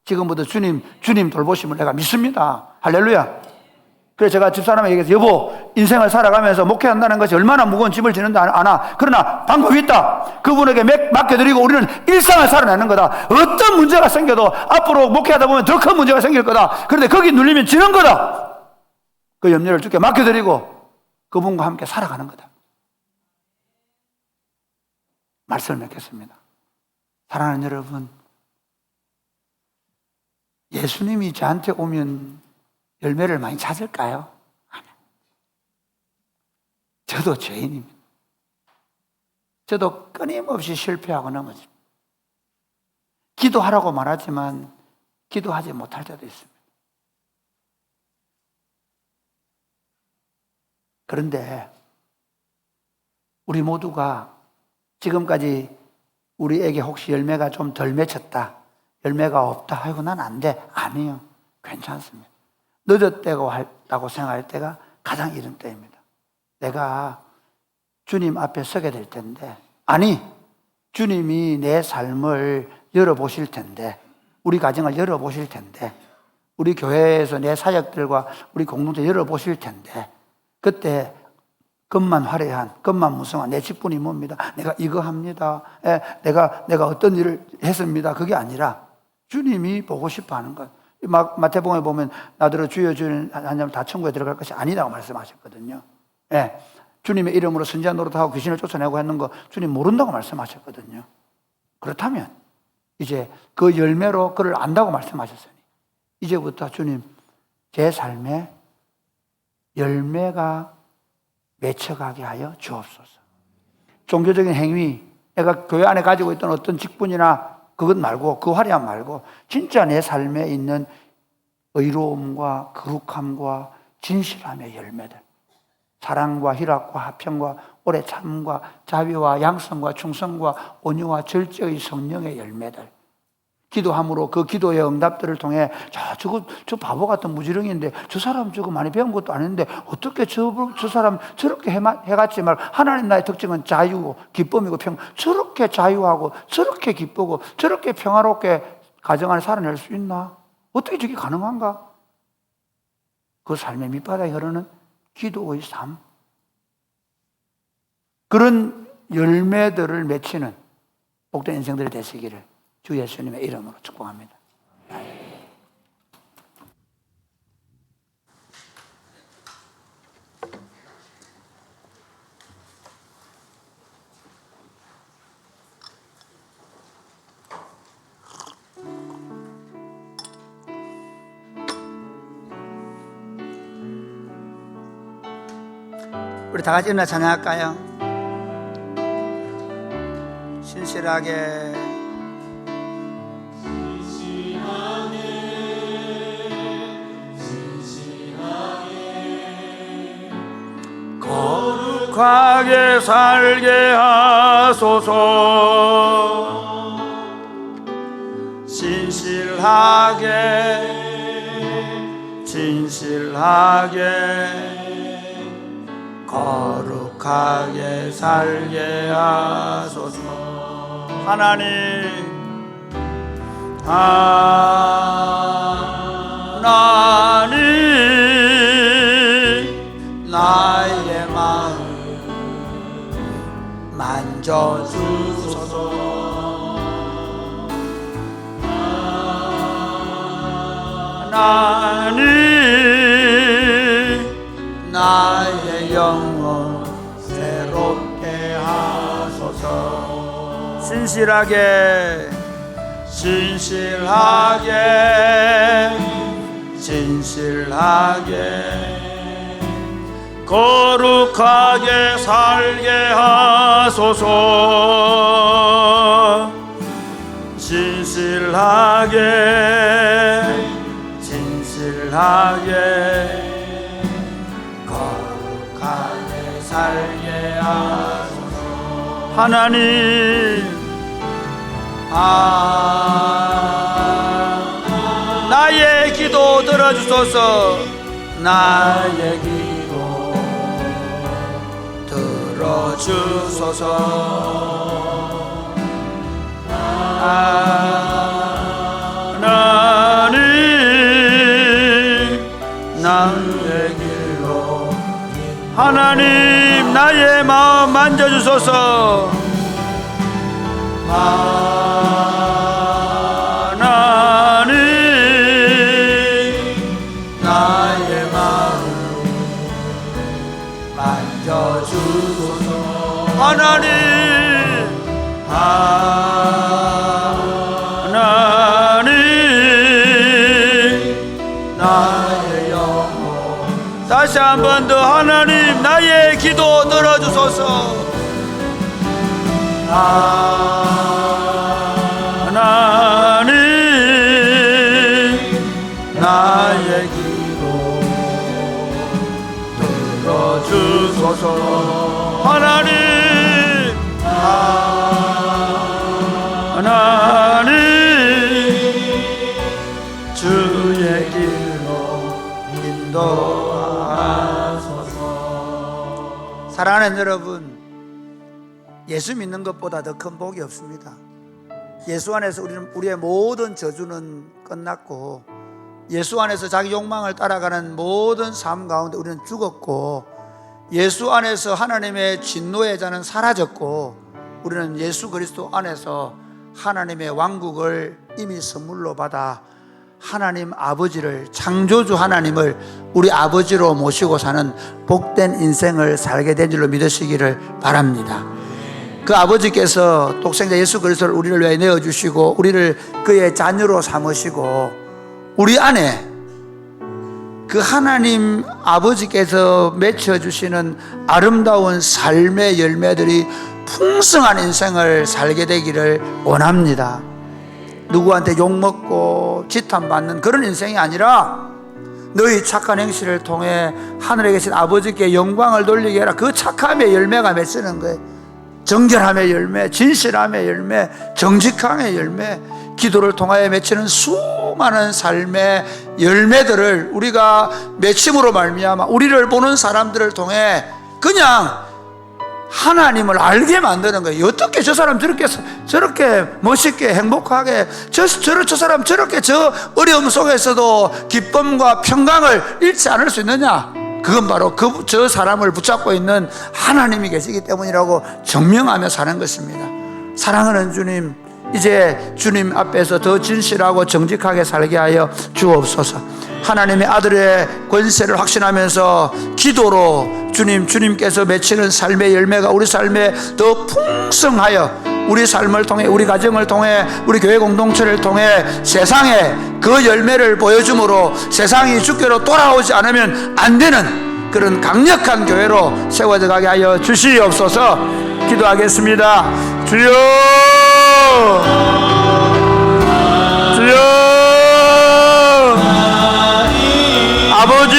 지금부터 주님 돌보심을 내가 믿습니다. 할렐루야. 그래서 제가 집사람에게 얘기해서 여보, 인생을 살아가면서 목회한다는 것이 얼마나 무거운 짐을 지는지 아나. 그러나 방법이 있다. 그분에게 맡겨드리고 우리는 일상을 살아내는 거다. 어떤 문제가 생겨도 앞으로 목회하다 보면 더 큰 문제가 생길 거다. 그런데 거기 눌리면 지는 거다. 그 염려를 주께 맡겨드리고 그분과 함께 살아가는 거다. 말씀을 맺겠습니다. 사랑하는 여러분, 예수님이 저한테 오면 열매를 많이 찾을까요? 아니요. 저도 죄인입니다. 저도 끊임없이 실패하고 넘어집니다. 기도하라고 말하지만 기도하지 못할 때도 있습니다. 그런데 우리 모두가 지금까지 우리에게 혹시 열매가 좀 덜 맺혔다, 열매가 없다 하고 난 안 돼. 아니요. 괜찮습니다. 늦었다고 생각할 때가 가장 이른 때입니다. 내가 주님 앞에 서게 될 텐데, 아니 주님이 내 삶을 열어보실 텐데, 우리 가정을 열어보실 텐데, 우리 교회에서 내 사역들과 우리 공동체 열어보실 텐데, 그때 겉만 화려한, 겉만 무성한 내 직분이 뭡니다. 내가 이거 합니다. 내가 어떤 일을 했습니다. 그게 아니라 주님이 보고 싶어 하는 것. 마태복음에 보면 나더러 주여 주님 하냐면 다 천국에 들어갈 것이 아니라고 말씀하셨거든요. 주님의 이름으로 선지자 노릇하고 귀신을 쫓아내고 했는 거 주님 모른다고 말씀하셨거든요. 그렇다면 이제 그 열매로 그를 안다고 말씀하셨으니 이제부터 주님 제 삶에 열매가 맺혀가게 하여 주옵소서. 종교적인 행위, 내가 교회 안에 가지고 있던 어떤 직분이나 그것 말고, 그 화려함 말고 진짜 내 삶에 있는 의로움과 거룩함과 진실함의 열매들, 사랑과 희락과 화평과 오래 참과 자비와 양성과 충성과 온유와 절제의 성령의 열매들, 기도함으로 그 기도의 응답들을 통해 저 바보 같은 무지렁이인데 저 사람 저거 많이 배운 것도 아닌데 어떻게 저 사람 저렇게 해갔지 말, 하나님 나의 특징은 자유고 기쁨이고 저렇게 자유하고 저렇게 기쁘고 저렇게 평화롭게 가정 안에 살아낼 수 있나? 어떻게 저게 가능한가? 그 삶의 밑바닥에 흐르는 기도의 삶, 그런 열매들을 맺히는 복된 인생들이 되시기를 주 예수님의 이름으로 축복합니다. 우리 다 같이 일어나 찬양할까요? 신실하게 거룩하게 살게 하소서. 진실하게 거룩하게 살게 하소서. 하나님 나의 마음 만져주소서. 하나님 나의 영혼 새롭게 하소서. 진실하게 거룩하게 살게 하소서. 진실하게 거룩하게 살게 하소서. 하나님 나의 기도 들어주소서. 나의 기도 들어주소서. 하나님 나의 길로, 하나님 나의 마음 만져주소서. 하나님 나의 마음 만져주소서. 하나님 나의 영혼, 다시 한 번 더 하나님 나의 기도 들어주소서. 하나님 나의 기도 들어주소서. 하나님 주의 길로 인도하소서. 사랑하는 여러분, 예수 믿는 것보다 더 큰 복이 없습니다. 예수 안에서 우리의 모든 저주는 끝났고, 예수 안에서 자기 욕망을 따라가는 모든 삶 가운데 우리는 죽었고, 예수 안에서 하나님의 진노의 자는 사라졌고, 우리는 예수 그리스도 안에서 하나님의 왕국을 이미 선물로 받아 하나님 아버지를, 창조주 하나님을 우리 아버지로 모시고 사는 복된 인생을 살게 된 줄로 믿으시기를 바랍니다. 그 아버지께서 독생자 예수 그리스도를 우리를 위해 내어주시고 우리를 그의 자녀로 삼으시고 우리 안에 그 하나님 아버지께서 맺혀주시는 아름다운 삶의 열매들이 풍성한 인생을 살게 되기를 원합니다. 누구한테 욕먹고 지탄받는 그런 인생이 아니라 너희 착한 행실을 통해 하늘에 계신 아버지께 영광을 돌리게 해라. 그 착함의 열매가 맺히는 거예요. 정결함의 열매, 진실함의 열매, 정직함의 열매, 기도를 통하여 맺히는 수많은 삶의 열매들을 우리가 맺힘으로 말미암아 우리를 보는 사람들을 통해 그냥 하나님을 알게 만드는 거예요. 어떻게 저 사람 저렇게 멋있게 행복하게 저 사람 저렇게 저 어려움 속에서도 기쁨과 평강을 잃지 않을 수 있느냐? 그건 바로 저 사람을 붙잡고 있는 하나님이 계시기 때문이라고 증명하며 사는 것입니다. 사랑하는 주님, 이제 주님 앞에서 더 진실하고 정직하게 살게 하여 주옵소서. 하나님의 아들의 권세를 확신하면서 기도로 주님께서 맺히는 삶의 열매가 우리 삶에 더 풍성하여 우리 삶을 통해, 우리 가정을 통해, 우리 교회 공동체를 통해 세상에 그 열매를 보여줌으로 세상이 주께로 돌아오지 않으면 안 되는 그런 강력한 교회로 세워져 가게 하여 주시옵소서. 기도하겠습니다. 주여, 주여, 아버지,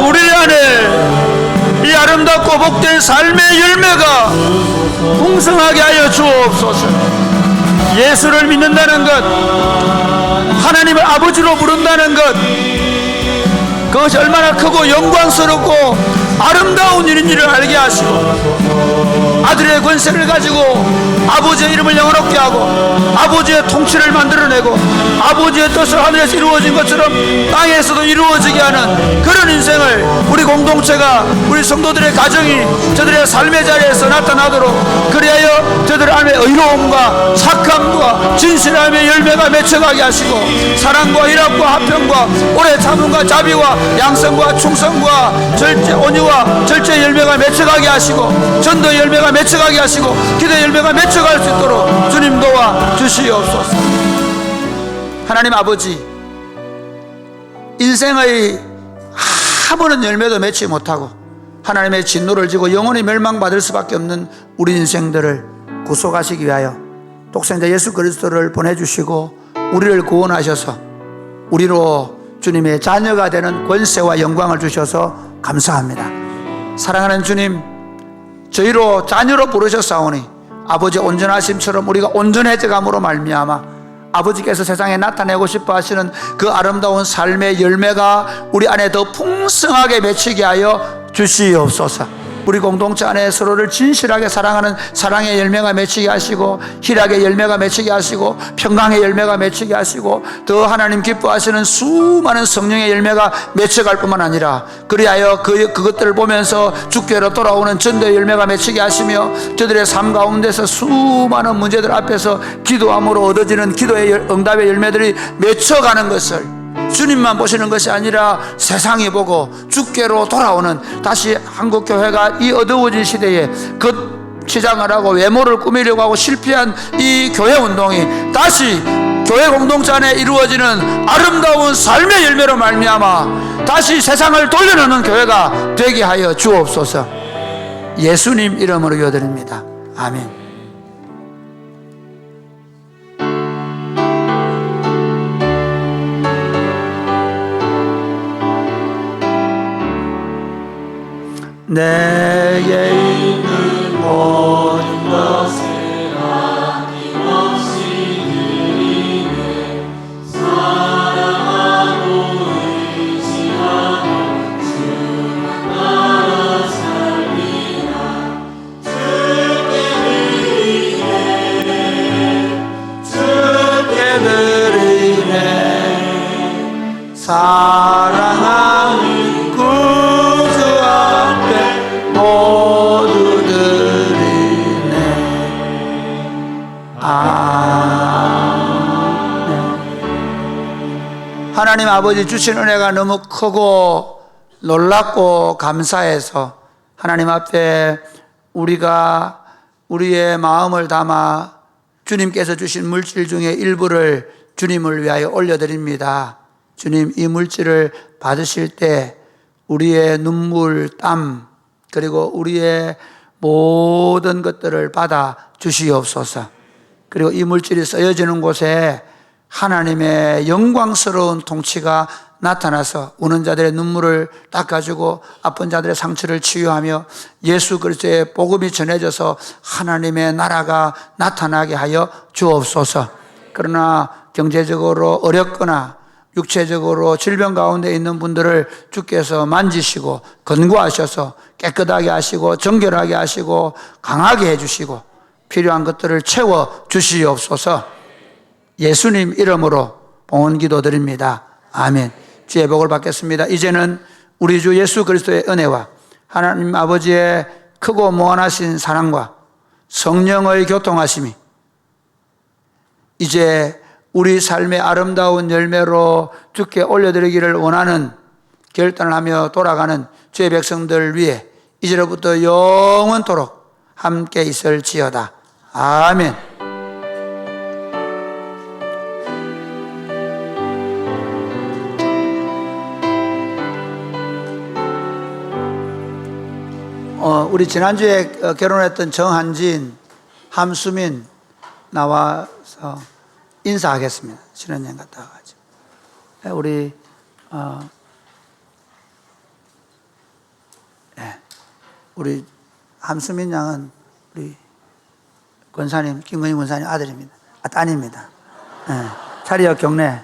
우리 안에 이 아름답고 복된 삶의 열매가 풍성하게 하여 주옵소서. 예수를 믿는다는 것, 하나님을 아버지로 부른다는 것, 그것이 얼마나 크고 영광스럽고 아름다운 일인지를 알게 하시고 아들의 권세를 가지고 아버지의 이름을 영원롭게 하고 아버지의 통치를 만들어내고 아버지의 뜻을 하늘에서 이루어진 것처럼 땅에서도 이루어지게 하는 그런 인생을 우리 공동체가, 우리 성도들의 가정이 저들의 삶의 자리에서 나타나도록, 그리하여 저들 안에 의로움과 착함과 진실함의 열매가 맺혀가게 하시고 사랑과 희락과 화평과 오래 참음과 자비와 양성과 충성과 절제, 온유와 절제의 열매가 맺혀가게 하시고 전도의 열매가 맺혀가게 하시고 기도의 열매가 맺혀갈 수 있도록 주님 도와 주시옵소서. 하나님 아버지, 인생의 아무런 열매도 맺지 못하고 하나님의 진노를 지고 영원히 멸망받을 수밖에 없는 우리 인생들을 구속하시기 위하여 독생자 예수 그리스도를 보내주시고 우리를 구원하셔서 우리로 주님의 자녀가 되는 권세와 영광을 주셔서 감사합니다. 사랑하는 주님, 저희로 자녀로 부르셨사오니 아버지의 온전하심처럼 우리가 온전해져감으로 말미암아 아버지께서 세상에 나타내고 싶어 하시는 그 아름다운 삶의 열매가 우리 안에 더 풍성하게 맺히게 하여 주시옵소서. 우리 공동체 안에 서로를 진실하게 사랑하는 사랑의 열매가 맺히게 하시고 희락의 열매가 맺히게 하시고 평강의 열매가 맺히게 하시고 더 하나님 기뻐하시는 수많은 성령의 열매가 맺혀갈 뿐만 아니라 그리하여 그것들을 보면서 주께로 돌아오는 전도의 열매가 맺히게 하시며 저들의 삶 가운데서 수많은 문제들 앞에서 기도함으로 얻어지는 기도의 응답의 열매들이 맺혀가는 것을 주님만 보시는 것이 아니라 세상이 보고 주께로 돌아오는, 다시 한국교회가 이 어두워진 시대에 겉치장을 하고 외모를 꾸미려고 하고 실패한 이 교회 운동이 다시 교회 공동체 안에 이루어지는 아름다운 삶의 열매로 말미암아 다시 세상을 돌려놓는 교회가 되게 하여 주옵소서. 예수님 이름으로 기도드립니다. 아멘. 내게 있는 모든 것을 아낌없이 드리네. 사랑하고 의지하고 주만 따라 살리라. 주께 드리네. 사랑하는 모두 드리네. 아멘. 하나님 아버지 주신 은혜가 너무 크고 놀랍고 감사해서 하나님 앞에 우리가 우리의 마음을 담아 주님께서 주신 물질 중에 일부를 주님을 위하여 올려드립니다. 주님, 이 물질을 받으실 때 우리의 눈물, 땀, 그리고 우리의 모든 것들을 받아 주시옵소서. 그리고 이 물질이 쓰여지는 곳에 하나님의 영광스러운 통치가 나타나서 우는 자들의 눈물을 닦아주고 아픈 자들의 상처를 치유하며 예수 그리스도의 복음이 전해져서 하나님의 나라가 나타나게 하여 주옵소서. 그러나 경제적으로 어렵거나 육체적으로 질병 가운데 있는 분들을 주께서 만지시고 건고하셔서 깨끗하게 하시고 정결하게 하시고 강하게 해주시고 필요한 것들을 채워 주시옵소서. 예수님 이름으로 봉헌 기도드립니다. 아멘. 주의 복을 받겠습니다. 이제는 우리 주 예수 그리스도의 은혜와 하나님 아버지의 크고 무한하신 사랑과 성령의 교통하심이 이제 우리 삶의 아름다운 열매로 주께 올려드리기를 원하는 결단을 하며 돌아가는 주의 백성들 위해 이제로부터 영원토록 함께 있을지어다. 아멘. 우리 지난주에 결혼했던 정한진, 함수민 나와서 인사하겠습니다. 신혼여행 갔다 와가지고. 우리 함수민 양은 우리 권사님, 김건희 권사님 아들입니다. 딸입니다. 차리역 경례.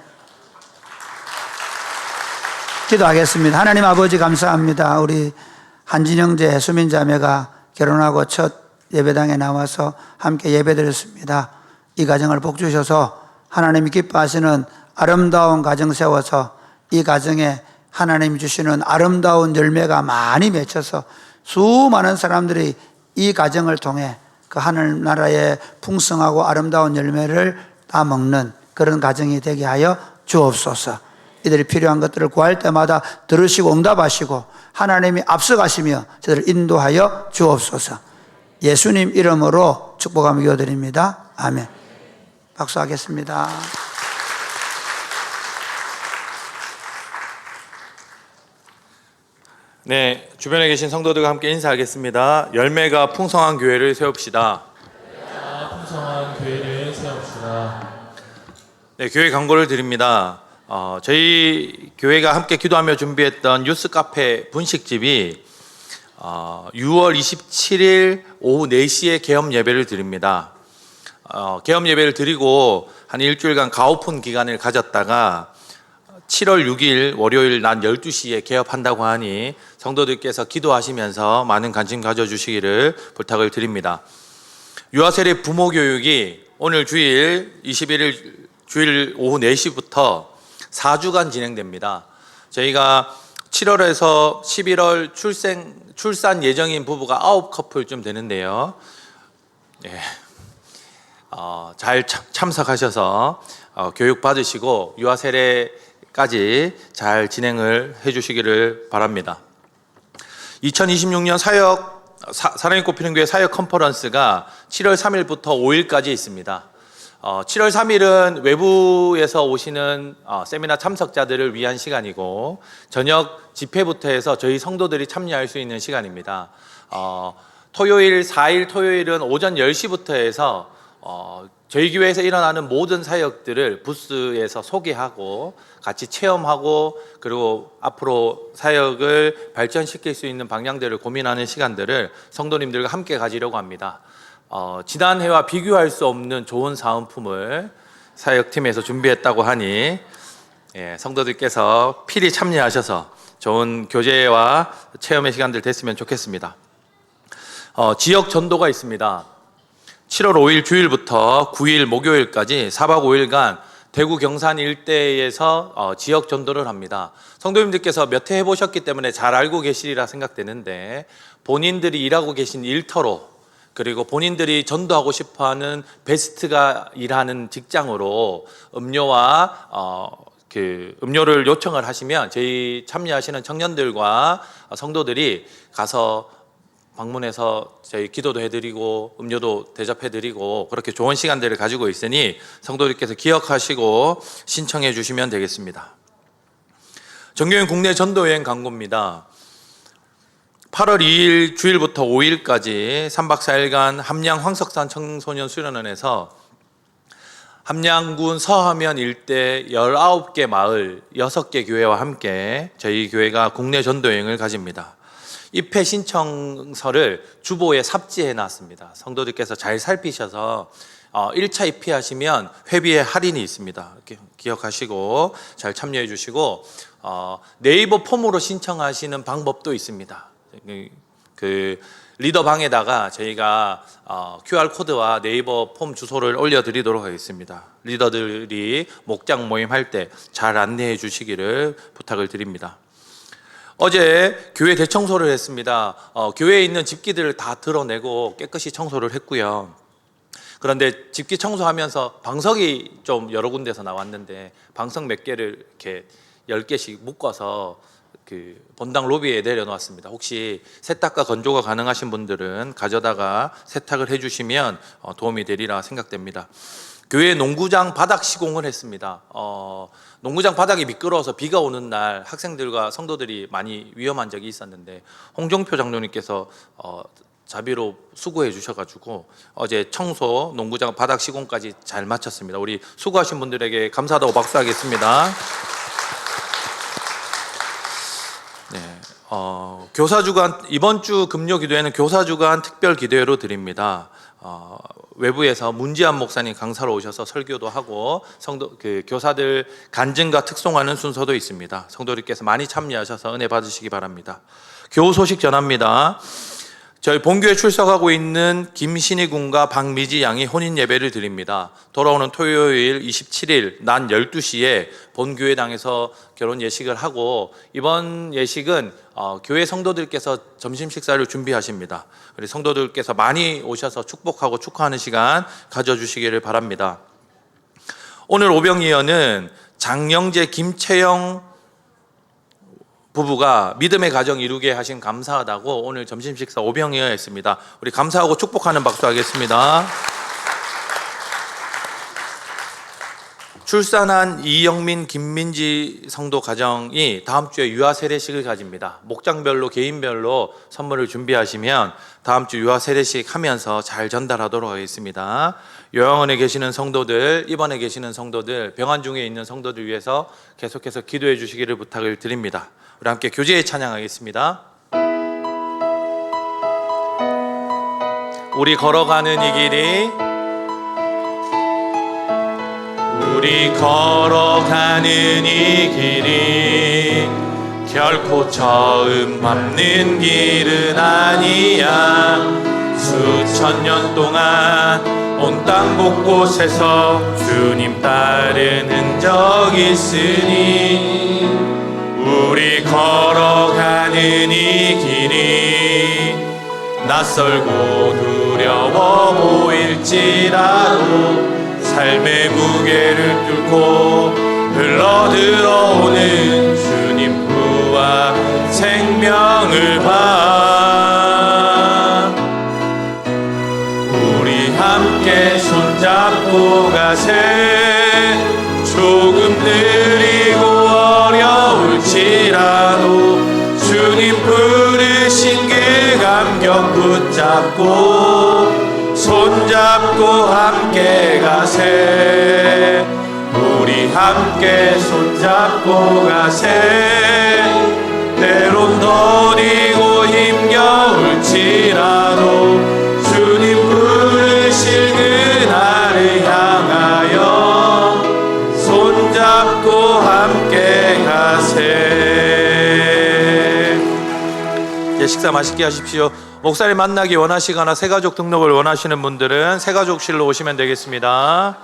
기도하겠습니다. 하나님 아버지 감사합니다. 우리 한진 형제, 수민 자매가 결혼하고 첫 예배당에 나와서 함께 예배드렸습니다. 이 가정을 복 주셔서 하나님이 기뻐하시는 아름다운 가정 세워서 이 가정에 하나님이 주시는 아름다운 열매가 많이 맺혀서 수많은 사람들이 이 가정을 통해 그 하늘나라의 풍성하고 아름다운 열매를 다 먹는 그런 가정이 되게 하여 주옵소서. 이들이 필요한 것들을 구할 때마다 들으시고 응답하시고 하나님이 앞서가시며 저들을 인도하여 주옵소서. 예수님 이름으로 축복하며 기도드립니다. 아멘. 박수하겠습니다. 네, 주변에 계신 성도들과 함께 인사하겠습니다. 열매가 풍성한 교회를 세웁시다. 풍성한 교회를 세웁시다. 네, 교회 광고를 드립니다. 저희 교회가 함께 기도하며 준비했던 유스 카페 분식집이 6월 27일 오후 4시에 개업 예배를 드립니다. 개업 예배를 드리고 한 일주일간 가오픈 기간을 가졌다가 7월 6일 월요일 낮 12시에 개업한다고 하니 성도들께서 기도하시면서 많은 관심 가져주시기를 부탁을 드립니다. 유아세례 부모 교육이 오늘 주일 21일 주일 오후 4시부터 4주간 진행됩니다. 저희가 7월에서 11월 출산 예정인 부부가 9커플쯤 되는데요. 예, 잘 참석하셔서 교육 받으시고 유아 세례까지 잘 진행을 해주시기를 바랍니다. 2026년 사랑이 꽃피는 교회 사역 컨퍼런스가 7월 3일부터 5일까지 있습니다. 7월 3일은 외부에서 오시는 세미나 참석자들을 위한 시간이고 저녁 집회부터 해서 저희 성도들이 참여할 수 있는 시간입니다. 토요일 4일 토요일은 오전 10시부터 해서 저희 교회에서 일어나는 모든 사역들을 부스에서 소개하고 같이 체험하고 그리고 앞으로 사역을 발전시킬 수 있는 방향들을 고민하는 시간들을 성도님들과 함께 가지려고 합니다. 지난해와 비교할 수 없는 좋은 사은품을 사역팀에서 준비했다고 하니 성도들께서 필히 참여하셔서 좋은 교제와 체험의 시간들 됐으면 좋겠습니다. 지역 전도가 있습니다. 7월 5일 주일부터 9일 목요일까지 4박 5일간 대구 경산 일대에서 지역 전도를 합니다. 성도님들께서 몇 해 해보셨기 때문에 잘 알고 계시리라 생각되는데 본인들이 일하고 계신 일터로 그리고 본인들이 전도하고 싶어하는 베스트가 일하는 직장으로 음료와 음료를 요청을 하시면 저희 참여하시는 청년들과 성도들이 가서 방문해서 저희 기도도 해드리고 음료도 대접해드리고 그렇게 좋은 시간들을 가지고 있으니 성도들께서 기억하시고 신청해 주시면 되겠습니다. 정교회 국내 전도여행 광고입니다. 8월 2일 주일부터 5일까지 3박 4일간 함양 황석산 청소년 수련원에서 함양군 서하면 일대 19개 마을 6개 교회와 함께 저희 교회가 국내 전도 여행을 가집니다. 입회 신청서를 주보에 삽지해 놨습니다. 성도들께서 잘 살피셔서 1차 입회하시면 회비에 할인이 있습니다. 기억하시고 잘 참여해 주시고 네이버 폼으로 신청하시는 방법도 있습니다. 그 리더 방에다가 저희가 QR코드와 네이버 폼 주소를 올려드리도록 하겠습니다. 리더들이 목장 모임할 때 잘 안내해 주시기를 부탁을 드립니다. 어제 교회 대청소를 했습니다. 교회에 있는 집기들을 다 드러내고 깨끗이 청소를 했고요. 그런데 집기 청소하면서 방석이 좀 여러 군데서 나왔는데 방석 몇 개를 이렇게 10개씩 묶어서 그 본당 로비에 내려놓았습니다. 혹시 세탁과 건조가 가능하신 분들은 가져다가 세탁을 해주시면 도움이 되리라 생각됩니다. 교회 농구장 바닥 시공을 했습니다. 농구장 바닥이 미끄러워서 비가 오는 날 학생들과 성도들이 많이 위험한 적이 있었는데 홍종표 장로님께서 자비로 수고해 주셔가지고 어제 청소, 농구장 바닥 시공까지 잘 마쳤습니다. 우리 수고하신 분들에게 감사하다고 박수하겠습니다. 네, 교사주간 이번 주 금요 기도회는 교사주간 특별 기도회로 드립니다. 외부에서 문지한 목사님 강사로 오셔서 설교도 하고 교사들 간증과 특송하는 순서도 있습니다. 성도들께서 많이 참여하셔서 은혜 받으시기 바랍니다. 교우 소식 전합니다. 저희 본교에 출석하고 있는 김신희 군과 박미지 양이 혼인 예배를 드립니다. 돌아오는 토요일 27일 낮 12시에 본교회당에서 결혼 예식을 하고 이번 예식은 교회 성도들께서 점심 식사를 준비하십니다. 우리 성도들께서 많이 오셔서 축복하고 축하하는 시간 가져주시기를 바랍니다. 오늘 오병이어는 장영재 김채영 부부가 믿음의 가정 이루게 하신 감사하다고 오늘 점심 식사 오병이어 했습니다. 우리 감사하고 축복하는 박수 하겠습니다. 출산한 이영민, 김민지 성도 가정이 다음 주에 유아 세례식을 가집니다. 목장별로 개인별로 선물을 준비하시면 다음 주 유아 세례식 하면서 잘 전달하도록 하겠습니다. 요양원에 계시는 성도들, 입원에 계시는 성도들, 병환 중에 있는 성도들 위해서 계속해서 기도해 주시기를 부탁을 드립니다. 우리 함께 교제에 찬양하겠습니다. 우리 걸어가는 이 길이 우리 걸어가는 이 길이 결코 처음 밟는 길은 아니야. 수천 년 동안 온 땅 곳곳에서 주님 따른 흔적 있으니 우리 걸어가는 이 길이 낯설고 두려워 보일지라도 삶의 무게를 뚫고 흘러들어오는 주님 부와 생명을 봐. 우리 함께 손잡고 가세. 조금 느리고 어려울지라도 주님 부르신 그 감격 붙잡고 손잡고 함께 가세. 우리 함께 손잡고 가세. 때론 더디고 힘겨울지라도 주님 부르실 그날을 향하여 손잡고 함께 가세. 예, 식사 맛있게 하십시오. 목사님 만나기 원하시거나 새가족 등록을 원하시는 분들은 새가족실로 오시면 되겠습니다.